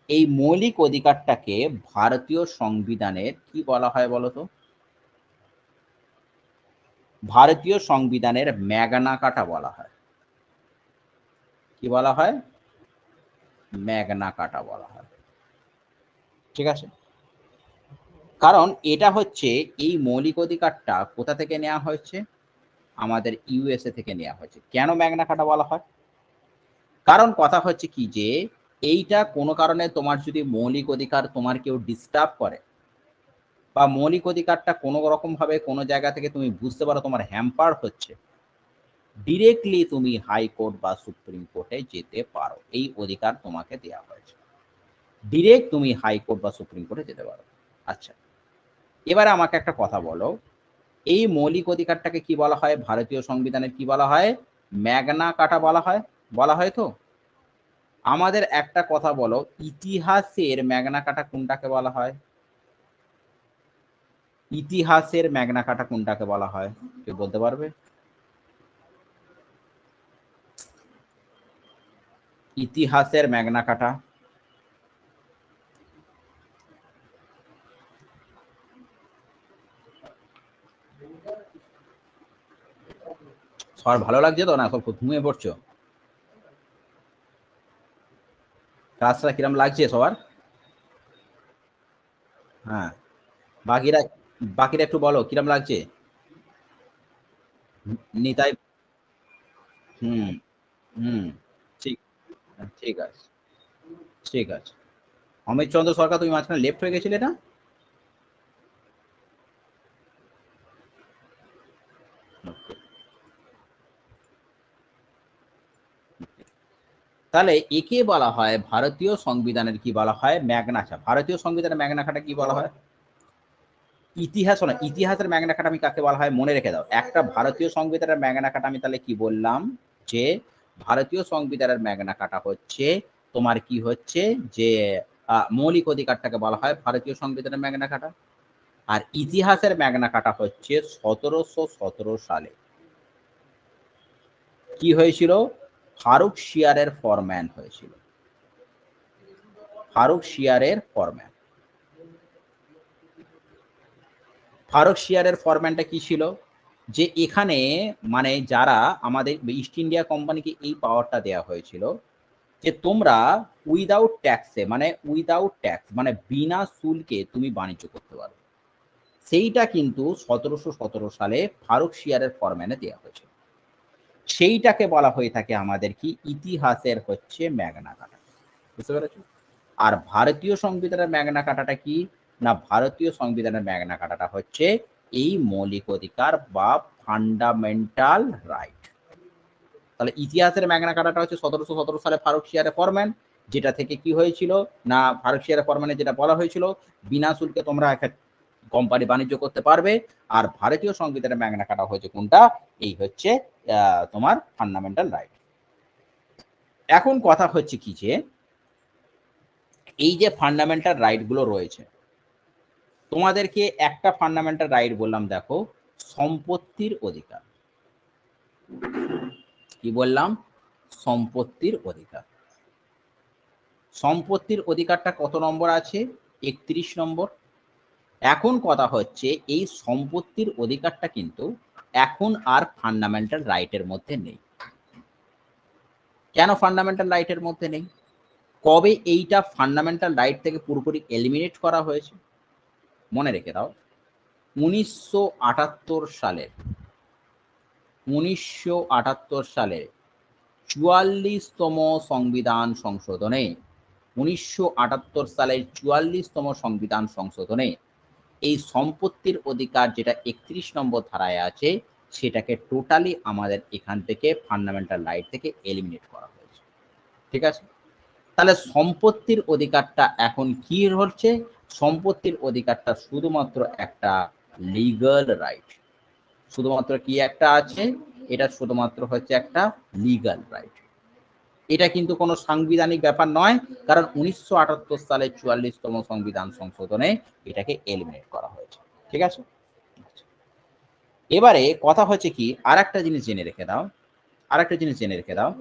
এই মৌলিক অধিকারটাকে ভারতীয় সংবিধানের কি বলা হয় বলতো? ভারতীয় সংবিধানের ম্যাগনা কাটা বলা হয়। কি বলা হয়? ম্যাগনা কাটা বলা হয়। ঠিক আছে, কারণ এটা হচ্ছে, এই মৌলিক অধিকারটা কোথা থেকে নেওয়া হয়েছে? আমাদের ইউএসএ থেকে নেওয়া হয়েছে। কেন ম্যাগনা কাটা বলা হয়? কারণ কথা হচ্ছে কি, যে এইটা কোনো কারণে তোমার যদি মৌলিক অধিকার তোমার কেউ ডিস্টার্ব করে, বা মৌলিক অধিকারটা কোনো রকম ভাবে কোনো জায়গা থেকে তুমি বুঝতে পারো তোমার হ্যাম্পার হচ্ছে, ডিরেক্টলি তুমি হাইকোর্ট বা সুপ্রিম কোর্টে যেতে পারো। এই অধিকার তোমাকে দেওয়া হয়েছে, ডিরেক্ট তুমি হাইকোর্ট বা সুপ্রিম কোর্টে যেতে পারো। আচ্ছা, এবারে আমাকে একটা কথা বলো, এই মৌলিক অধিকারটাকে কি বলা হয় ভারতীয় সংবিধানের? কি বলা হয়? ম্যাগনা কাটা বলা হয়। বলা হয় তো? আমাদের একটা কথা বলো, ইতিহাসের ম্যাগনা কাটা কোনটাকে বলা হয়? ইতিহাসের ম্যাগনা কাটা কোনটাকে বলা হয়? কেউ বলতে পারবে? ইতিহাসের ম্যাগনা কাটা। সবার ভালো লাগছে তো? না সব ঘুমিয়ে পড়ছো? ক্লাসটা কিরম লাগছে সবার? হ্যাঁ, বাকিরা বাকিরা একটু বলো কিরম লাগছে? নিতাই? হুম, হুম, ঠিক, ঠিক আছে, ঠিক আছে। অমিত চন্দ্র সরকার, তুমি মাঝখানে লেফট হয়ে গেছিলে না? তাহলে একে বলা হয় ভারতীয় সংবিধানের কি বলা হয় ম্যাগনা কার্টা। ভারতীয় সংবিধানের ম্যাগনা কার্টা কি বলা হয়? ইতিহাস না, ইতিহাসের ম্যাগনা কার্টা আমি কাকে বলা হয় মনে রেখে দাও। একটা ভারতীয় সংবিধানের ম্যাগনা কার্টা আমি তাহলে কি বললাম, যে ভারতীয় সংবিধানের ম্যাগনা কার্টা হচ্ছে তোমার কি হচ্ছে যে মৌলিক অধিকারটাকে বলা হয় ভারতীয় সংবিধানের ম্যাগনা কার্টা। আর ইতিহাসের ম্যাগনা কার্টা হচ্ছে 1717 সালে কি হয়েছিল, ফারুক শিয়ারের ফরম্যান হয়েছিল। ফারুক শিয়ারের ফরম্যান, ফারুক শিয়ারের ফরম্যানটা কি ছিল, যে এখানে মানে যারা আমাদের ইস্ট ইন্ডিয়া কোম্পানিকে এই পাওয়ারটা দেওয়া হয়েছিল যে তোমরা উইদাউট ট্যাক্সে মানে উইদাউট ট্যাক্স মানে বিনা শুল্কে তুমি বাণিজ্য করতে পারো। সেইটা কিন্তু 1717 সালে ফারুক শিয়ারের ফরম্যানে দেওয়া হয়েছিল। সেইটাকে বলা হয়ে থাকে আমাদের কি ইতিহাসের হচ্ছে ম্যাগনা কার্টা। বুঝতে পেরেছো? আর ভারতীয় সংবিধানের ম্যাগনা কার্টাটা কি না, ভারতীয় সংবিধানের ম্যাগনা কার্টাটা হচ্ছে এই মৌলিক অধিকার বা ফান্ডামেন্টাল রাইট। তাহলে ইতিহাসের ম্যাগনা কার্টাটা হচ্ছে 1717 সালে ফারুক শিয়ারের ফরম্যান, যেটা থেকে কি হয়েছিল না ফারুক শিয়ারের ফরম্যানে যেটা বলা হয়েছিল বিনা শুল্কে তোমরা একটা কোম্পানি বাণিজ্য করতে পারবে। আর ভারতীয় সংবিধানের ম্যাগনা কার্টা হচ্ছে কোনটা, এই হচ্ছে তোমার ফান্ডামেন্টাল রাইট। এখন কথা হচ্ছে কি যে এই যে ফান্ডামেন্টাল রাইট গুলো রয়েছে, তোমাদেরকে একটা ফান্ডামেন্টাল রাইট বললাম, দেখো সম্পত্তির অধিকার। কি বললাম? সম্পত্তির অধিকার। সম্পত্তির অধিকারটা কত নম্বর আছে? 31 নম্বর। এখন কথা হচ্ছে এই সম্পত্তির অধিকারটা কিন্তু এখন আর ফান্ডামেন্টাল রাইটের মধ্যে নেই। কেন ফান্ডামেন্টাল রাইটের মধ্যে নেই? কবে এইটা ফান্ডামেন্টাল রাইট থেকে পুরোপুরি এলিমিনেট করা হয়েছে? মনে রেখে দাও, 1978 সালের 1978 সালে 44তম সংবিধান সংশোধনে 1978 সালের 44তম সংবিধান সংশোধনে এই সম্পত্তির অধিকার যেটা 31 নম্বর ধারায় আছে সেটাকে টোটালি আমাদের এখান থেকে ফান্ডামেন্টাল রাইট থেকে এলিমিনেট করা হয়েছে। ঠিক আছে? তাহলে সম্পত্তির অধিকারটা এখন কি হচ্ছে? সম্পত্তির অধিকারটা শুধুমাত্র একটা লিগ্যাল রাইট। শুধুমাত্র কি একটা আছে? এটা শুধুমাত্র হচ্ছে একটা লিগ্যাল রাইট। এটা কিন্তু কোনো সাংবিধানিক ব্যাপার নয়, কারণ 1978 সালে 44তম সংবিধান সংশোধনে এটাকে এলিমিনেট করা হয়েছে। ঠিক আছে? এবারে কথা হচ্ছে কি, আর একটা জিনিস জেনে রেখে দাও, আর একটা জিনিস জেনে রেখে দাও,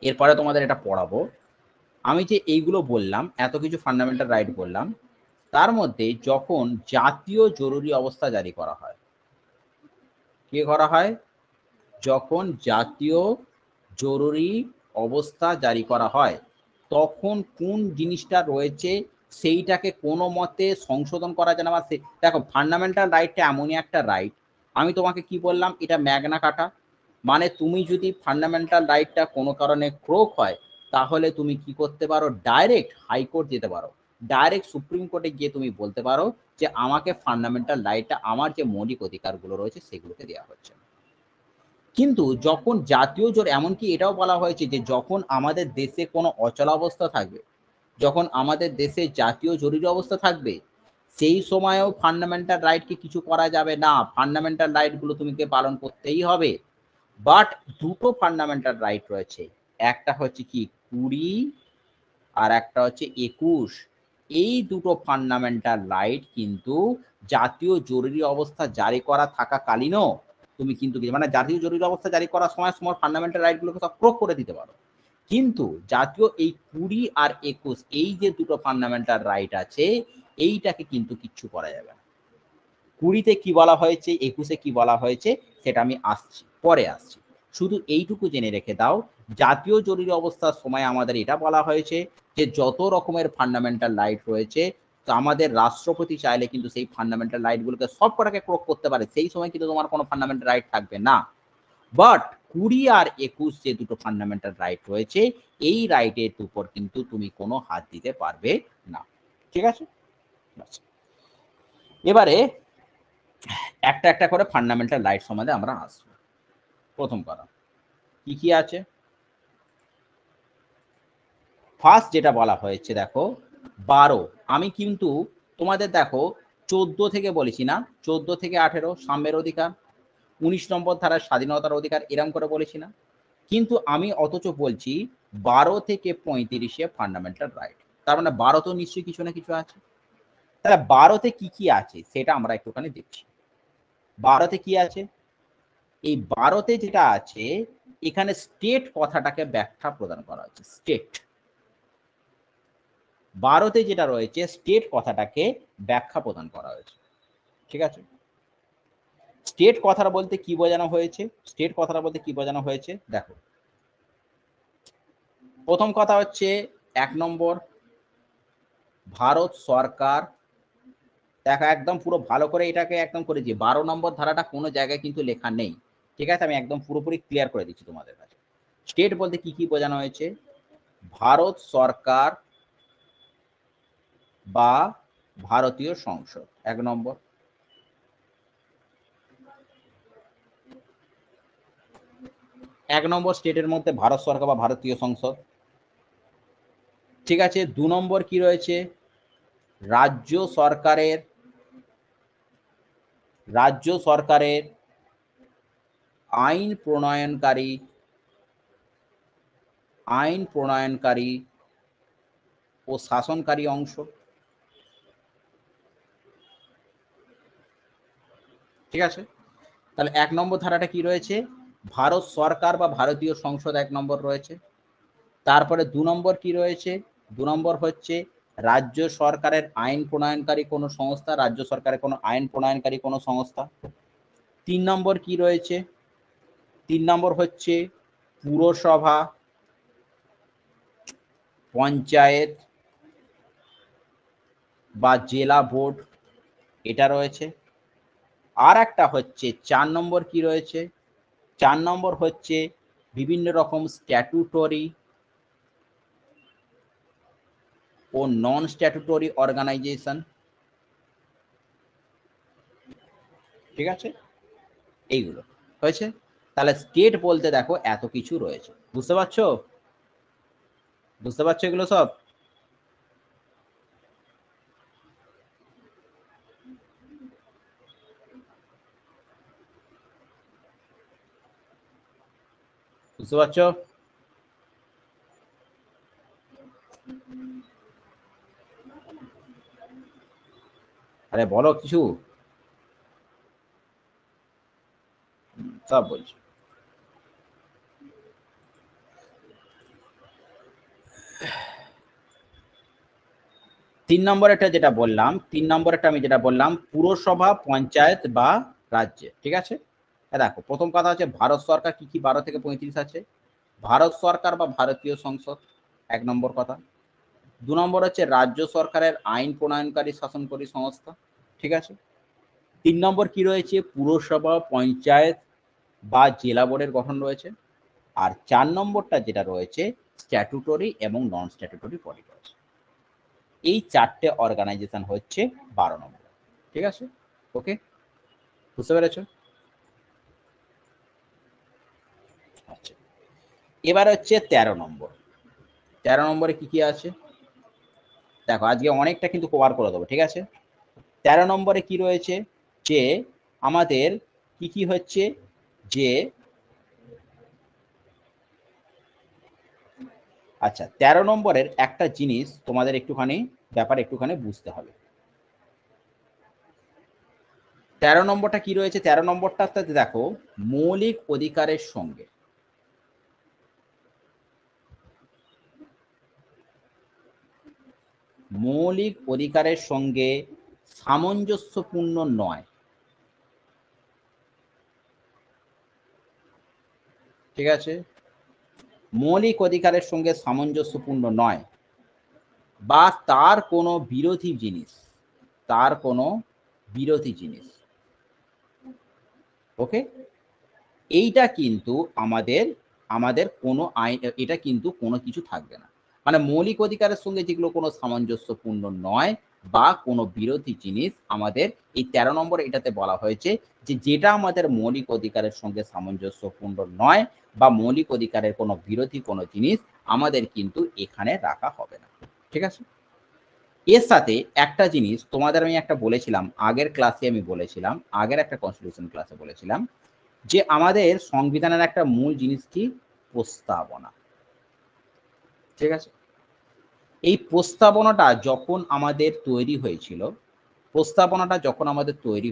এরপরে তোমাদের এটা পড়াবো। আমি যে এইগুলো বললাম, এত কিছু ফান্ডামেন্টাল রাইট বললাম, তার মধ্যে যখন জাতীয় জরুরি অবস্থা জারি করা হয়, কি করা হয়? যখন জাতীয় জরুরি অবস্থা জারি করা হয় তখন কোন জিনিসটা রয়েছে সেইটাকে কোনো মতে সংশোধন করা যায় না। বা দেখো ফান্ডামেন্টাল রাইটটা এমনই একটা রাইট, আমি তোমাকে কি বললাম, এটা ম্যাগনা কার্টা। মানে তুমি যদি ফান্ডামেন্টাল রাইটটা কোনো কারণে ক্রোক হয় তাহলে তুমি কি করতে পারো, ডাইরেক্ট হাইকোর্ট যেতে পারো, ডাইরেক্ট সুপ্রিম কোর্টে গিয়ে তুমি বলতে পারো যে আমাকে ফান্ডামেন্টাল রাইটটা, আমার যে মৌলিক অধিকারগুলো রয়েছে সেগুলোকে দেওয়া হচ্ছে। কিন্তু যখন জাতীয় জোর, এমনকি এটাও বলা হয়েছে যে যখন আমাদের দেশে কোনো অচলাবস্থা থাকবে, যখন আমাদের দেশে জাতীয় জরুরি অবস্থা থাকবে, সেই সময়ও ফান্ডামেন্টাল রাইটকে কিছু করা যাবে না, ফান্ডামেন্টাল রাইটগুলো তুমিকে পালন করতেই হবে। বাট দুটো ফান্ডামেন্টাল রাইট রয়েছে, একটা হচ্ছে কি 20 আর একটা হচ্ছে 21। এই দুটো ফান্ডামেন্টাল রাইট কিন্তু জাতীয় জরুরি অবস্থা জারি করা থাকাকালীনও তুমি কিন্তু মানে জাতীয় জরুরি অবস্থা জারি করার সময় সময় ফান্ডামেন্টাল রাইটগুলোকে সব প্রয়োগ করে দিতে পারো। কিন্তু জাতীয় এই 20 আর 21 এই যে দুটো ফান্ডামেন্টাল রাইট আছে এইটাকে কিন্তু কিচ্ছু করা যাবে না। 20তে কি বলা হয়েছে, 21-এ কি বলা হয়েছে সেটা আমি আসছি, পরে আসছি। শুধু এইটুকু জেনে রেখে দাও, জাতীয় জরুরি অবস্থার সময় আমাদের এটা বলা হয়েছে যে যত রকমের ফান্ডামেন্টাল রাইট রয়েছে তো আমাদের রাষ্ট্রপতি চাইলে কিন্তু সেই ফান্ডামেন্টাল রাইটগুলোকে সব কটাকে প্রয়োগ করতে পারে, সেই সময় কিন্তু তোমার কোনো ফান্ডামেন্টাল রাইট থাকবে না। বাট 20 আর 21 যে দুটো ফান্ডামেন্টাল রাইট রয়েছে এই রাইটের উপর কিন্তু তুমি কোনো হাত দিতে পারবে না। ঠিক আছে? এবারে একটা একটা করে ফান্ডামেন্টাল রাইট সম্বন্ধে আমরা আসবো। প্রথম কথা কি কি আছে? ফার্স্ট যেটা বলা হয়েছে দেখো 12, আমি কিন্তু তোমাদের দেখো 14 থেকে বলেছি না, 14 থেকে 18 সাম্যের অধিকার, 19 নম্বর ধারার স্বাধীনতার অধিকার, এরম করে বলেছি না? কিন্তু আমি অথচ বলছি 12 থেকে 35 ফান্ডামেন্টাল রাইট। তার মানে 12 তো নিশ্চয়ই কিছু না কিছু আছে। তাহলে 12তে কি কি আছে সেটা আমরা একটুখানি দেখছি। 12তে কি আছে? এই 12তে যেটা আছে, এখানে স্টেট কথাটাকে ব্যাখ্যা প্রদান করা হয়েছে। স্টেট 12তে যেটা রয়েছে, স্টেট কথাটাকে ব্যাখ্যা প্রদান করা হয়েছে। ঠিক আছে? স্টেট কথাটা বলতে কি বোঝানো হয়েছে? স্টেট কথাটা বলতে কি বোঝানো হয়েছে দেখো। প্রথম কথা হচ্ছে 1 নম্বর, ভারত সরকার, দেখো একদম পুরো ভালো করে এটাকে একদম করে দিই। 12 নম্বর ধারাটা কোনো জায়গায় কিন্তু লেখা নেই। ঠিক আছে? আমি একদম পুরোপুরি ক্লিয়ার করে দিচ্ছি তোমাদের কাছে। স্টেট বলতে কি কি বোঝানো হয়েছে? ভারত সরকার বা ভারতীয় সংসদ, 1 নম্বর। 1 নম্বর স্টেটের মধ্যে ভারত সরকার বা ভারতীয় সংসদ। ঠিক আছে? 2 নম্বর কি রয়েছে? রাজ্য সরকারের আইন প্রণয়নকারী ও শাসনকারী অংশ। ঠিক আছে? তাহলে 1 নম্বর ধারাটা কি রয়েছে? ভারত সরকার বা ভারতীয় সংসদ 1 নম্বর রয়েছে। তারপরে 2 নম্বর কি রয়েছে? 2 নম্বর হচ্ছে রাজ্য সরকারের আইন প্রণয়নকারী কোনো সংস্থা, রাজ্য সরকারের কোনো আইন প্রণয়নকারী কোনো সংস্থা। 3 নম্বর কি রয়েছে? 3 নম্বর হচ্ছে পুরসভা, পঞ্চায়েত বা জেলা বোর্ড, এটা রয়েছে। আর একটা হচ্ছে 4 নম্বর কি রয়েছে? 4 নম্বর হচ্ছে বিভিন্ন রকম স্ট্যাটুটরি ও নন স্ট্যাটুটরি অর্গানাইজেশন। ঠিক আছে? এইগুলো হয়েছে। তাহলে স্টেট বলতে দেখো এত কিছু রয়েছে। বুঝতে পারছো? বুঝতে পারছো এগুলো সব? বুঝতে পারছো? আরে বলো কিছু, সব বলছো। 3 নম্বরেরটা যেটা বললাম, 3 নম্বরেরটা আমি যেটা বললাম পুরসভা, পঞ্চায়েত বা রাজ্যে। ঠিক আছে? দেখো প্রথম কথা হচ্ছে ভারত সরকার কি কি 12 থেকে 35 আছে? ভারত সরকার বা ভারতীয় সংসদ, 1 নম্বর কথা। 2 নম্বর হচ্ছে রাজ্য সরকারের আইন প্রণয়নকারী শাসনকারী সংস্থা। ঠিক আছে? 3 নম্বর কি রয়েছে? পুরসভা, পঞ্চায়েত বা জেলা বোর্ডের গঠন রয়েছে। আর 4 নম্বরটা যেটা রয়েছে স্ট্যাটুটরি এবং নন স্ট্যাটুটরি বডি রয়েছে। এই 4টে অর্গানাইজেশন হচ্ছে 12 নম্বর। ঠিক আছে? ওকে, বুঝতে পেরেছো? আচ্ছা, এবার হচ্ছে 13 নম্বর। 13 নম্বরে কি কি আছে দেখো, আজকে অনেকটা কিন্তু কভার করে দেবো। ঠিক আছে? 13 নম্বরে কি রয়েছে? যে আমাদের কি কি হচ্ছে, যে আচ্ছা 13 নম্বরের একটা জিনিস তোমাদের একটুখানি ব্যাপার একটুখানি বুঝতে হবে। 13 নম্বরটা কি রয়েছে? 13 নম্বরটাতে দেখো মৌলিক অধিকারের সঙ্গে সামঞ্জস্যপূর্ণ নয়। ঠিক আছে? মৌলিক অধিকারের সঙ্গে সামঞ্জস্যপূর্ণ নয় বা তার কোনো বিরোধী জিনিস, তার কোনো বিরোধী জিনিস। ওকে, এইটা কিন্তু আমাদের আমাদের কোনো আইন, এটা কিন্তু কোনো কিছু থাকবে না। মানে মৌলিক অধিকারের সঙ্গে যেগুলো কোনো সামঞ্জস্যপূর্ণ নয় বা কোনো বিরোধী জিনিস, আমাদের এই 13 নম্বর এটাতে বলা হয়েছে যে যেটা আমাদের মৌলিক অধিকারের সঙ্গে সামঞ্জস্যপূর্ণ নয় বা মৌলিক অধিকারের কোনো বিরোধী কোনো জিনিস, আমাদের কিন্তু এখানে রাখা হবে না। ঠিক আছে? এর সাথে একটা জিনিস তোমাদের আমি একটা বলেছিলাম, আগের ক্লাসে আমি বলেছিলাম, আগের একটা কনস্টিটিউশন ক্লাসে বলেছিলাম যে আমাদের সংবিধানের একটা মূল জিনিস কি? প্রস্তাবনা। ঠিক আছে? এই প্রস্তাবনাটা যখন আমাদের তৈরি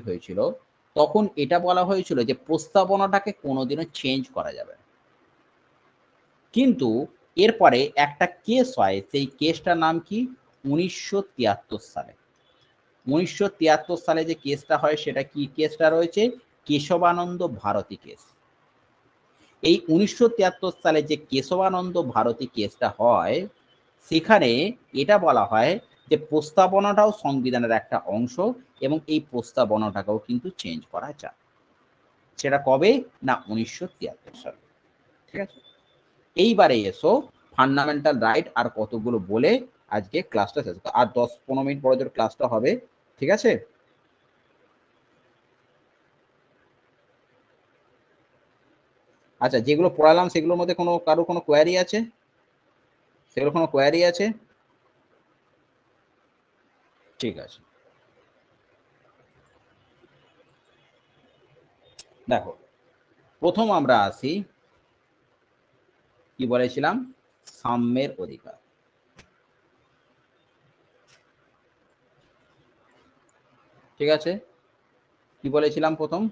হয়েছিল, তখন এটা বলা হয়েছিল যে প্রস্তাবনাটাকে কোনোদিনও চেঞ্জ করা যাবে না। কিন্তু এরপরে একটা কেস হয়, সেই কেসটার নাম কি? 1973 সালে। 1973 সালে যে কেসটা হয় সেটা কি কেসটা রয়েছে? কেশবানন্দ ভারতী কেস। এই 1973 সালে যে কেশবানন্দ ভারতী কেসটা হয়, সেখানে এটা বলা হয় যে প্রস্তাবনাটাও সংবিধানের একটা অংশ এবং এই প্রস্তাবনাটাকেও কিন্তু চেঞ্জ করা যায়। সেটা কবে? না 1973 সালে। ঠিক আছে? এইবারে এসো ফান্ডামেন্টাল রাইট আর কতগুলো বলে আজকে ক্লাসটা শেষ। আর 10-15 মিনিট পরে যে ক্লাসটা হবে। ঠিক আছে? আচ্ছা, যেগুলো পড়ালাম সেগুলোর মধ্যে কারো কোনো কোয়ারি আছে? সেগুলো কোনো কোয়ারি আছে? ঠিক আছে। দেখো, প্রথম আমরা আসি, কি বলেছিলাম? সাম্যের অধিকার। ঠিক আছে? কি বলেছিলাম প্রথম?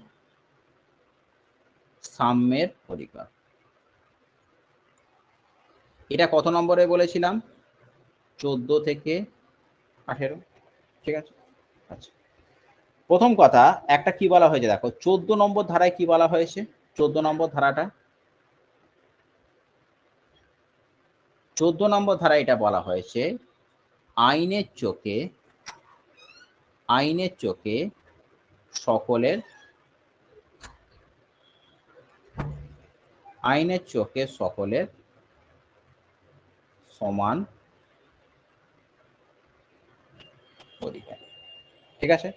সাম্যের অধিকার। এটা কত নম্বরে বলেছিলাম? 14 থেকে 18। ঠিক আছে? আচ্ছা, প্রথম কথা একটা কি বলা হয়েছে দেখো, 14 নম্বর ধারায় কি বলা হয়েছে? 14 নম্বর ধারাটা, 14 নম্বর ধারায় এটা বলা হয়েছে, আইনের চোখে আইনের চোখে সকলের আইনের চোখে সকলের সমান অধিকার। ঠিক আছে?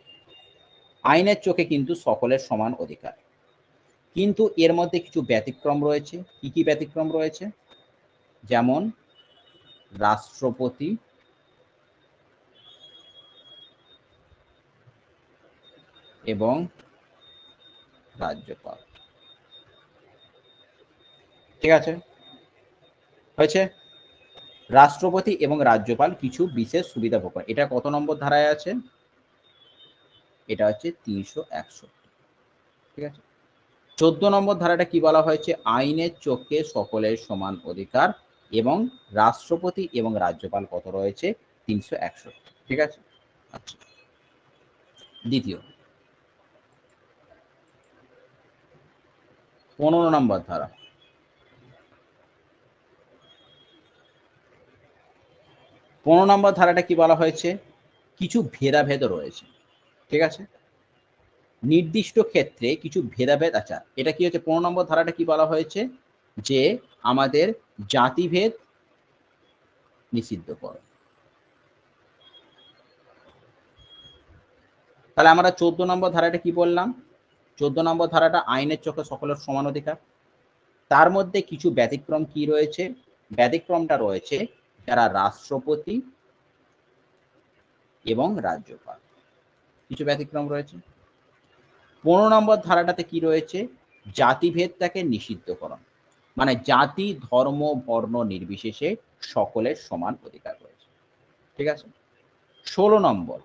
আইনের চোখে কিন্তু সকলের সমান অধিকার, কিন্তু এর মধ্যে কিছু ব্যতিক্রম রয়েছে। কি কি ব্যতিক্রম রয়েছে? যেমন রাষ্ট্রপতি এবং রাজ্যপাল। ঠিক আছে? হয়েছে? রাষ্ট্রপতি এবং রাজ্যপাল কিছু বিশেষ সুবিধা ভোগ করে। এটা কত নম্বর ধারায় আছে? এটা হচ্ছে 361। ঠিক আছে? 14 নম্বর ধারাটা কি বলা হয়েছে? আইনের চোখে সকলের সমান অধিকার এবং রাষ্ট্রপতি এবং রাজ্যপাল কত রয়েছে? 361। ঠিক আছে? আচ্ছা, দ্বিতীয় 15 নম্বর ধারা। 15 নম্বর ধারাটা কি বলা হয়েছে? কিছু ভেদাভেদ রয়েছে। ঠিক আছে? নির্দিষ্ট ক্ষেত্রে কিছু ভেদাভেদ। আচ্ছা, এটা কি হচ্ছে? 15 নম্বর ধারাটা কি বলা হয়েছে? যে আমাদের জাতিভেদ নিষিদ্ধ করে। তাহলে আমরা 14 নম্বর ধারাটা কি বললাম? 14 নম্বর ধারাটা আইনের চোখে সকলের সমান অধিকার। তার মধ্যে কিছু ব্যতিক্রম কি রয়েছে? ব্যতিক্রমটা রয়েছে যারা রাষ্ট্রপতি এবং রাজ্যপাল, কিছু ব্যতিক্রম রয়েছে। 15 নম্বর ধারাটাতে কি রয়েছে? জাতিভেদটাকে নিষিদ্ধকরণ, মানে জাতি ধর্ম বর্ণ নির্বিশেষে সকলের সমান অধিকার রয়েছে। ঠিক আছে? 16 নম্বর,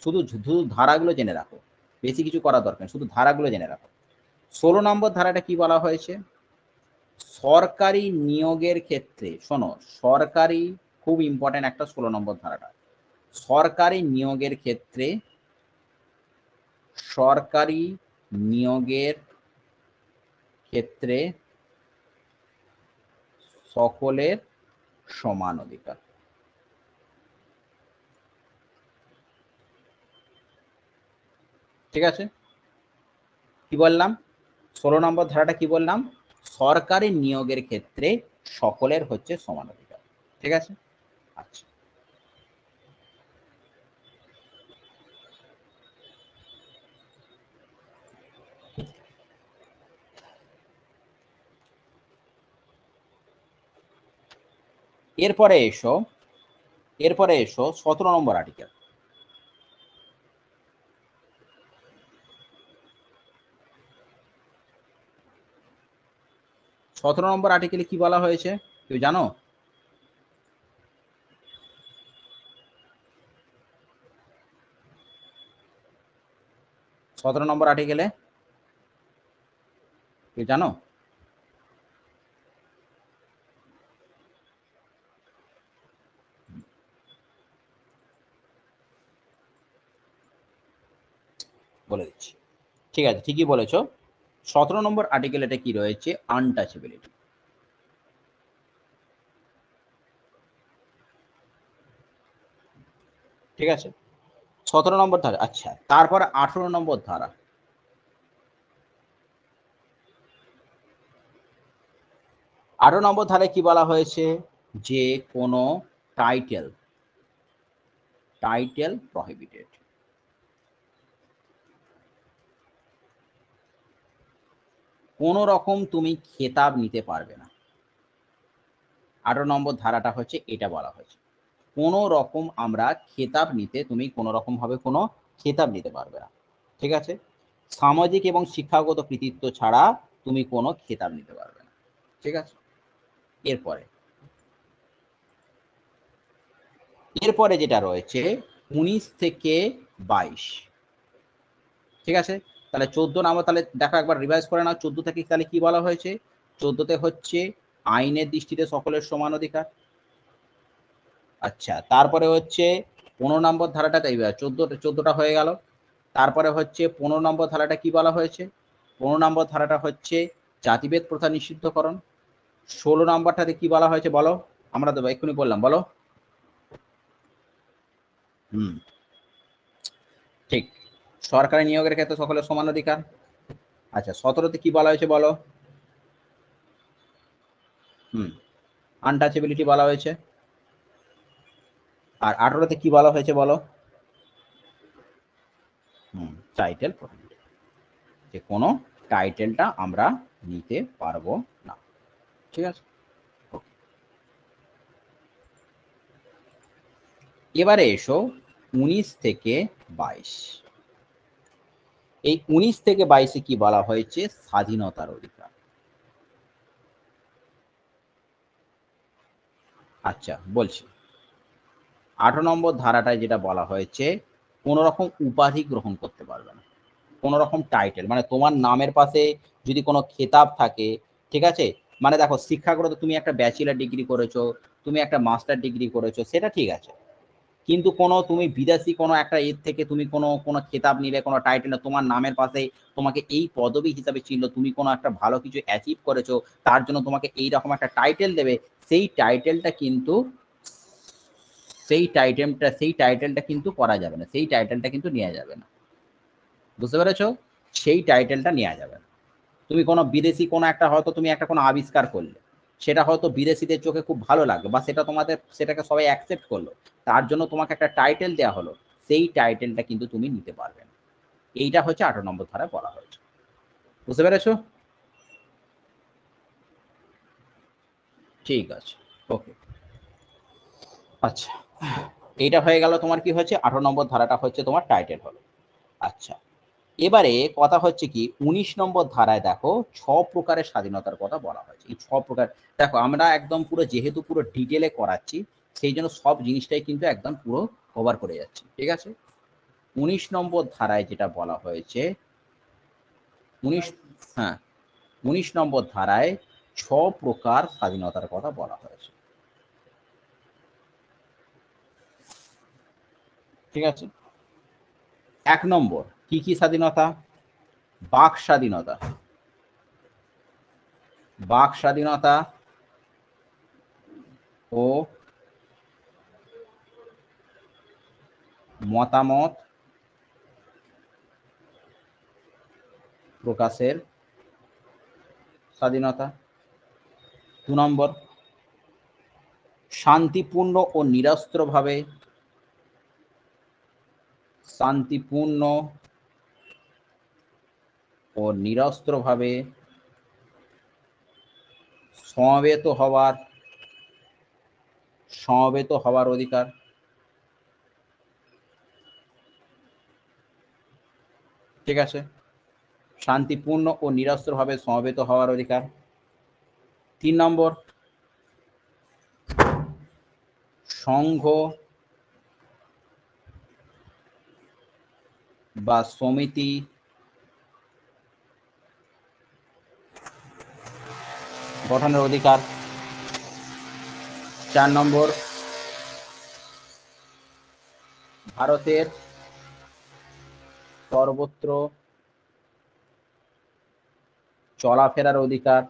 শুধু শুধু ধারাগুলো জেনে রাখো, বেশি কিছু করার দরকার নেই, শুধু ধারাগুলো জেনে রাখো। 16 নম্বর ধারাটা কি বলা হয়েছে? সরকারি নিয়োগের ক্ষেত্রে, শোনো, সরকারি, খুব ইম্পর্টেন্ট একটা 16 নম্বর ধারাটা, সরকারি নিয়োগের ক্ষেত্রে সরকারি নিয়োগের ক্ষেত্রে সকলের সমান অধিকার। ঠিক আছে? কি বললাম? 16 নম্বর ধারাটা কি বললাম? সরকারি নিয়োগের ক্ষেত্রে সকলের হচ্ছে সমান অধিকার। ঠিক আছে? আচ্ছা, এরপরে এসো 17 নম্বর আর্টিকেল। সতেরো নম্বর আর্টিকেলে কি বলা হয়েছে কেউ জানো? সতেরো নম্বর আর্টিকেলে কেউ জানো? বলে দিচ্ছি, ঠিক আছে, ঠিকই বলেছো। 17 নম্বর আর্টিকেল এটা কি রয়েছে? আনটাচেবিলিটি। ঠিক আছে, 17 নম্বর ধারা। আচ্ছা, তারপর 18 নম্বর ধারা। 18 নম্বর ধারায় কি বলা হয়েছে? যে কোনো টাইটেল প্রহিবিটেড। কোনো রকম তুমি খেতাব নিতে পারবে না। 18 নম্বর ধারাটা হচ্ছে এটা বলা হয়েছে, কোনো রকম আমরা খেতাব নিতে, তুমি কোনো রকম ভাবে কোনো খেতাব নিতে পারবে না। ঠিক আছে, সামাজিক এবং শিক্ষাগত কৃতিত্ব ছাড়া তুমি কোনো খেতাব নিতে পারবে না। ঠিক আছে, এরপরে যেটা রয়েছে 19 থেকে 22। ঠিক আছে, তাহলে 14 নম্বর, তাহলে দেখো একবার রিভাইজ করে নাও। 14 থেকে তাহলে কি বলা হয়েছে? 14তে হচ্ছে আইনের দৃষ্টিতে সকলের সমান অধিকার। আচ্ছা, তারপরে হচ্ছে 15 নম্বর ধারাটা, 14টা হয়ে গেল। তারপরে হচ্ছে 15 নম্বর ধারাটা কি বলা হয়েছে? 15 নম্বর ধারাটা হচ্ছে জাতিভেদ প্রথা নিষিদ্ধকরণ। 16 নম্বরটাতে কি বলা হয়েছে বলো? আমরা তো এক্ষুনি বললাম, বলো। হুম, ঠিক, সরকারি নিয়োগের ক্ষেত্রে সকলের সমান অধিকার। আচ্ছা, 17তে কি বলা হয়েছে বলো? আনটাচেবিলিটি বলা হয়েছে। আর 18তে কি বলা হয়েছে বলো? টাইটেল, যে কোনো টাইটেলটা আমরা নিতে পারবো না। ঠিক আছে, এবারে এসো 19 থেকে 22। এই 19 থেকে 22-এ কি বলা হয়েছে? স্বাধীনতার অধিকার। আচ্ছা, বলছি 18 নম্বর ধারাটায় যেটা বলা হয়েছে, কোনো রকম উপাধি গ্রহণ করতে পারবে না, কোনো রকম টাইটেল, মানে তোমার নামের পাশে যদি কোনো খেতাব থাকে, ঠিক আছে, মানে দেখো শিক্ষাগত তুমি একটা ব্যাচেলার ডিগ্রি করেছো, তুমি একটা মাস্টার ডিগ্রি করেছো, সেটা ঠিক আছে, কিন্তু কোনো তুমি বিদেশি কোনো একটা এর থেকে তুমি কোনো কোনো খেতাব নিলে, কোনো টাইটেল, তোমার নামের পাশে তোমাকে এই পদবি হিসাবে চিনলো, তুমি কোনো একটা ভালো কিছু অ্যাচিভ করেছো, তার জন্য তোমাকে এই রকম একটা টাইটেল দেবে, সেই টাইটেলটা কিন্তু সেই টাইটেলটা কিন্তু করা যাবে না, সেই টাইটেলটা কিন্তু নেওয়া যাবে না। বুঝতে পেরেছো? সেই টাইটেলটা নেওয়া যাবে না। তুমি কোনো বিদেশি কোনো একটা, হয়তো তুমি একটা কোনো আবিষ্কার করলে, সেটা হয়তো বিদেশিদের চোখে খুব ভালো লাগলো, বা সেটা তোমাদের, সেটাকে সবাই অ্যাকসেপ্ট করলো, তার জন্য তোমাকে একটা টাইটেল দেওয়া হলো, সেই টাইটেলটা কিন্তু তুমি নিতে পারবে না। এইটা হচ্ছে 18 নম্বর ধারায় বলা হয়েছে। বুঝতে পেরেছো? ঠিক আছে, ওকে। আচ্ছা, এইটা হয়ে গেল তোমার, কি হচ্ছে 18 নম্বর ধারাটা হচ্ছে তোমার টাইটেল হলো। আচ্ছা, এবারে কথা হচ্ছে কি 19 নম্বর ধারায় দেখো 6 প্রকারের স্বাধীনতার কথা বলা হয়েছে। এই 6 প্রকার, দেখো আমরা একদম পুরো, যেহেতু পুরো ডিটেলে করাচ্ছি, সেই জন্য সব জিনিসটাই কিন্তু একদম পুরো কভার করে যাচ্ছে। ঠিক আছে, 19 নম্বর ধারায় যেটা বলা হয়েছে, 19, হ্যাঁ, 19 নম্বর ধারায় 6 প্রকার স্বাধীনতার কথা বলা হয়েছে। ঠিক আছে, 1 নম্বর কি কি স্বাধীনতা? বাক স্বাধীনতা, বাক স্বাধীনতা ও মতামত প্রকাশের স্বাধীনতা। 2 নম্বর শান্তিপূর্ণ ও নিরস্ত্রভাবে, শান্তিপূর্ণ ও নিরস্ত্রভাবে সমবেত হওয়ার সমবেত হওয়ার অধিকার, ঠিক আছে, শান্তিপূর্ণ ও নিরস্ত্রভাবে সমবেত হওয়ার অধিকার। 3 নম্বর, সংঘ বা সমিতি গঠনের অধিকার। 4 নম্বর, ভারতের সর্বত্র চলাফেরার অধিকার।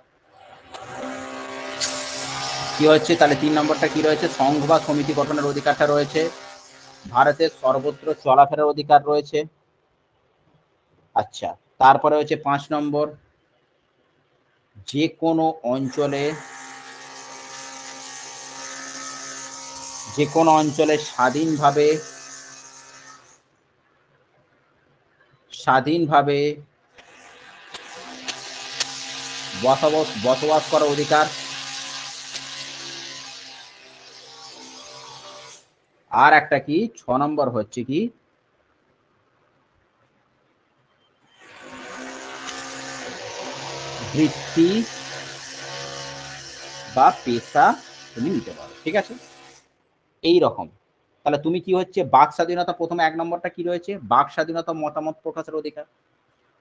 কি হচ্ছে তাহলে 3 নম্বরটা কি রয়েছে? সংঘ বা সমিতি গঠনের অধিকারটা রয়েছে, ভারতের সর্বত্র চলাফেরার অধিকার রয়েছে। আচ্ছা, তারপরে হচ্ছে 5 নম্বর, যে কোনো অঞ্চলে স্বাধীনভাবে বসবাস করার অধিকার। আর একটা কি 6 নম্বর হচ্ছে কি বৃত্তি বা পেশা তুমি নিতে পারো, ঠিক আছে, এই রকম। তাহলে তুমি কি হচ্ছে বাক স্বাধীনতা, প্রথমে 1 নম্বরটা কি রয়েছে? বাক স্বাধীনতা, মতামত প্রকাশের অধিকার,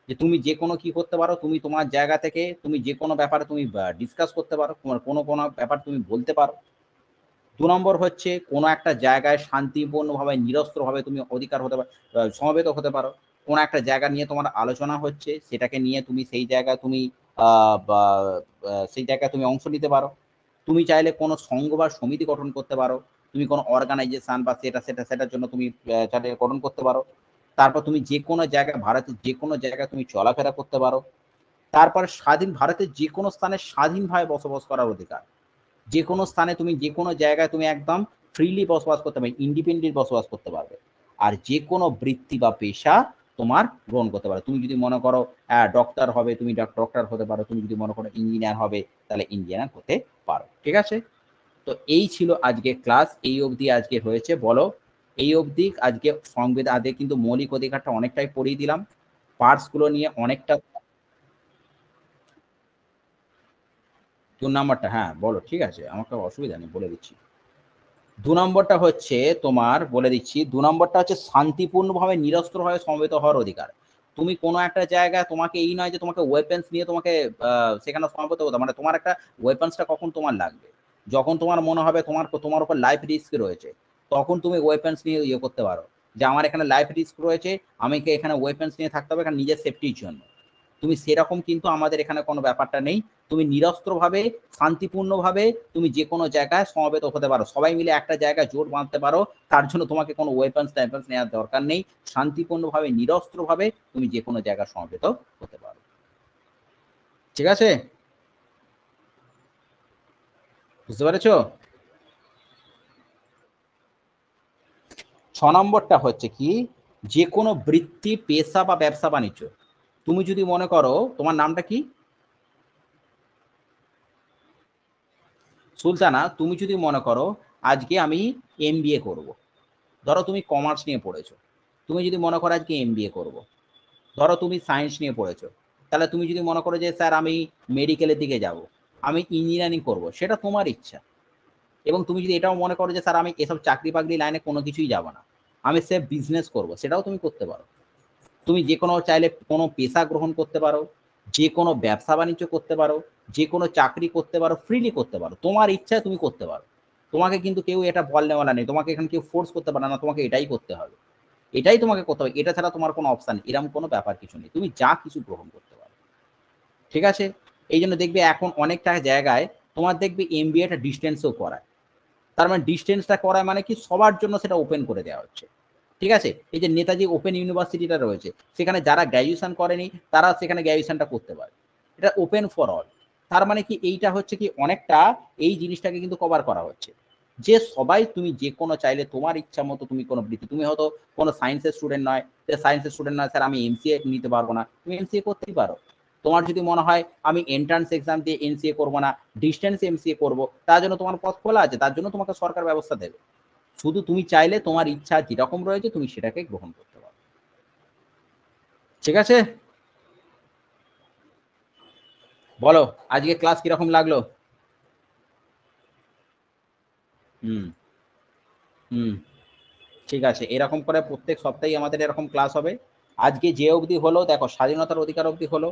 যে তুমি যে কোনো কি করতে পারো, তুমি তোমার জায়গা থেকে তুমি যে কোনো ব্যাপারে তুমি ডিসকাস করতে পারো, তোমার কোনো কোনো ব্যাপার তুমি বলতে পারো। 2 নম্বর হচ্ছে কোনো একটা জায়গায় শান্তিপূর্ণভাবে নিরস্ত্রভাবে তুমি অধিকার হতে পারো, সমবেত হতে পারো। কোনো একটা জায়গা নিয়ে তোমার আলোচনা হচ্ছে, সেটাকে নিয়ে তুমি সেই জায়গায় তুমি সেই জায়গায় তুমি অংশ নিতে পারো। তুমি চাইলে কোনো সংঘ বা সমিতি গঠন করতে পারো, তুমি কোনো অর্গানাইজেশন বা সেটার জন্য তুমি চাইলে গঠন করতে পারো। তারপর তুমি যে কোনো জায়গায়, ভারতের যে কোনো জায়গায় তুমি চলাফেরা করতে পারো। তারপর ভারতের যে কোনো স্থানে স্বাধীনভাবে বসবাস করার অধিকার, যে কোনো স্থানে তুমি যে কোনো জায়গায় তুমি একদম ফ্রিলি বসবাস করতে পারবে, ইন্ডিপেন্ডেন্ট বসবাস করতে পারবে। আর যে কোনো বৃত্তি বা পেশা তোমার গ্রহণ করতে পারো। তুমি যদি মনে করো ডক্টর হবে, তুমি ডক্টর হতে পারো। তুমি যদি মনে করো ইঞ্জিনিয়ার হবে, তাহলে ইঞ্জিনিয়ার হতে পারো, ঠিক আছে। তো এই ছিল আজকে ক্লাস, এই অবধি আজকে হয়েছে। বলো, এই অবধি আজকে সংবিধান আগে কিন্তু মৌলিক অধিকারটা অনেকটাই পড়িয়ে দিলাম, পার্টসগুলো নিয়ে অনেকটা। 2 নম্বরটা, হ্যাঁ বলো, ঠিক আছে, আমাকে অসুবিধা নেই, বলে দিচ্ছি। 2 নম্বরটা হচ্ছে তোমার, বলে দিচ্ছি, 2 নম্বরটা হচ্ছে শান্তিপূর্ণভাবে নিরস্ত্রভাবে সমবেত হওয়ার অধিকার। তুমি কোনো একটা জায়গায়, তোমাকে এই নয় যে তোমাকে ওয়েপন্স নিয়ে তোমাকে সেখানে সমবেত হতে, মানে তোমার একটা ওয়েপন্সটা কখন তোমার লাগবে, যখন তোমার মনে হবে তোমার উপর লাইফ রিস্ক রয়েছে, তখন তুমি ওয়েপন্স নিয়ে ইয়ে করতে পারো, যে আমার এখানে লাইফ রিস্ক রয়েছে, আমাকে এখানে ওয়েপন্স নিয়ে থাকতে হবে এখানে নিজের সেফটির জন্য। তুমি সেরকম কিন্তু আমাদের এখানে কোনো ব্যাপারটা নেই। তুমি নিরস্ত্রভাবে, শান্তিপূর্ণভাবে তুমি যে কোনো জায়গায় সমবেত হতে পারো, সবাই মিলে একটা জায়গায় জোট বাঁধতে পারো। তার জন্য তোমাকে কোনো ওয়েপন্স নেওয়ার দরকার নেই। শান্তিপূর্ণভাবে, নিরস্ত্রভাবে তুমি যে কোনো জায়গায় সমবেত হতে পারো, ঠিক আছে, বুঝতে পেরেছো? 6 নম্বরটা হচ্ছে কি, যে কোনো বৃত্তি, পেশা বা ব্যবসা বাণিজ্য। তুমি যদি মনে করো, তোমার নামটা কি? সুলতানা। তুমি যদি মনে করো আজকে আমি MBA করব, ধরো তুমি কমার্স নিয়ে পড়েছো, তুমি যদি মনে করো আজকে MBA করব, ধরো তুমি সায়েন্স নিয়ে পড়েছো, তাহলে তুমি যদি মনে করো যে স্যার আমি মেডিকেলের দিকে যাব, আমি ইঞ্জিনিয়ারিং করব, সেটা তোমার ইচ্ছা। এবং তুমি যদি এটাও মনে করো যে স্যার আমি এসব চাকরি বাকরি লাইনে কোনো কিছুই যাব না, আমি সে বিজনেস করব, সেটাও তুমি করতে পারো। তুমি যে কোনো চাইলে কোনো পেশা গ্রহণ করতে পারো, যে কোনো ব্যবসা বাণিজ্য করতে পারো, যে কোনো চাকরি করতে পারো, ফ্রিলি করতে পারো, তোমার ইচ্ছায় তুমি করতে পারো। তোমাকে কিন্তু কেউ এটা বলনেওয়ালা নেই, তোমাকে এখানে কেউ ফোর্স করতে পারে না, তোমাকে এটাই করতে হবে, এটাই তোমাকে করতে হবে, এটা ছাড়া তোমার কোনো অপশান, এরকম কোনো ব্যাপার কিছু নেই, তুমি যা কিছু গ্রহণ করতে পারো, ঠিক আছে। এই জন্য দেখবে এখন অনেকটা জায়গায় তোমার দেখবে MBAটা ডিস্টেন্সেও করায়। তার মানে ডিস্টেন্সটা করায় মানে কি, সবার জন্য সেটা ওপেন করে দেওয়া হচ্ছে, ঠিক আছে। এই যে নেতাজি ওপেন ইউনিভার্সিটিটা রয়েছে, সেখানে যারা গ্র্যাজুয়েশন করেনি তারা সেখানে গ্র্যাজুয়েশনটা করতে পারে, এটা ওপেন ফর অল। তার মানে কি, এইটা হচ্ছে কি অনেকটা এই জিনিসটাকে কিন্তু কভার করা হচ্ছে, যে সবাই তুমি যে কোনো চাইলে তোমার ইচ্ছা মতো তুমি কোনো বৃত্তি, তুমি হয়তো কোনো সায়েন্সের স্টুডেন্ট নয়, সায়েন্সের স্টুডেন্ট নয়, স্যার আমি MCA নিতে পারবো না, তুমি MCA করতেই পারো। তোমার যদি মনে হয় আমি এন্ট্রান্স এক্সাম দিয়ে এনসিএ করবো না, ডিস্টেন্স এমসিএ করবো, তার জন্য তোমার পথ খোলা আছে, তার জন্য তোমাকে সরকার ব্যবস্থা দেবে। শুধু তুমি চাইলে তোমার ইচ্ছা যেরকম রয়েছে তুমি সেটাকে গ্রহণ করতে পারো। ঠিক আছে, বলো আজকে ক্লাস কিরকম লাগলো? হুম হুম, ঠিক আছে, এরকম করে প্রত্যেক সপ্তাহে আমাদের এরকম ক্লাস হবে। আজকে যে অবধি হলো দেখো, স্বাধীনতার অধিকার অবধি হলো।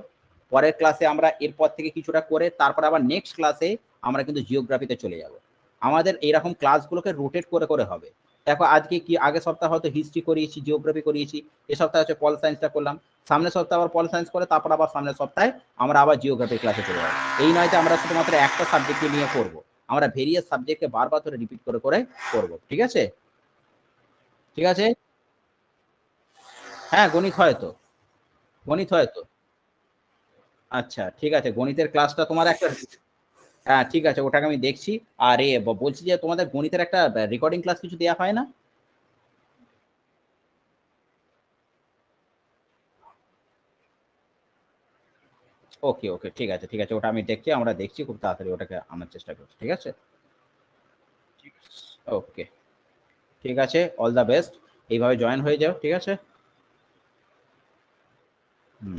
পরের ক্লাসে আমরা এরপর থেকে কিছুটা করে তারপর আবার নেক্সট ক্লাসে আমরা কিন্তু জিওগ্রাফিতে চলে যাব। আমাদের এইরকম ক্লাসগুলোকে রোটেট করে করে হবে। দেখো আজকে কি আগের সপ্তাহ হয়তো হিস্ট্রি করিয়েছি, জিওগ্রাফি করিয়েছি, এ সপ্তাহে হচ্ছে পল সায়েন্সটা করলাম, সামনের সপ্তাহে আবার পল সায়েন্স করে তারপর আবার সামনের সপ্তাহে আমরা আবার জিওগ্রাফি ক্লাসে চলে যাবো। এই নয় যে আমরা শুধুমাত্র একটা সাবজেক্টকে নিয়ে করবো, আমরা ভেরিয়াস সাবজেক্টকে বারবার ধরে রিপিট করে করে করবো। ঠিক আছে, ঠিক আছে। হ্যাঁ গণিত হয় তো, গণিত হয় তো। আচ্ছা ঠিক আছে, গণিতের ক্লাসটা তোমার একটা, হ্যাঁ ঠিক আছে, ওটাকে আমি দেখছি। আর এ বলছি যে তোমাদের গণিতের একটা রেকর্ডিং ক্লাস কিছু দেওয়া হয় না? ওকে ওকে, ঠিক আছে ঠিক আছে, ওটা আমি দেখছি, আমরা দেখছি খুব তাড়াতাড়ি ওটাকে আনার চেষ্টা করছি। ঠিক আছে, ওকে, ঠিক আছে, অল দ্য বেস্ট। এইভাবে জয়েন হয়ে যাও। ঠিক আছে। হুম।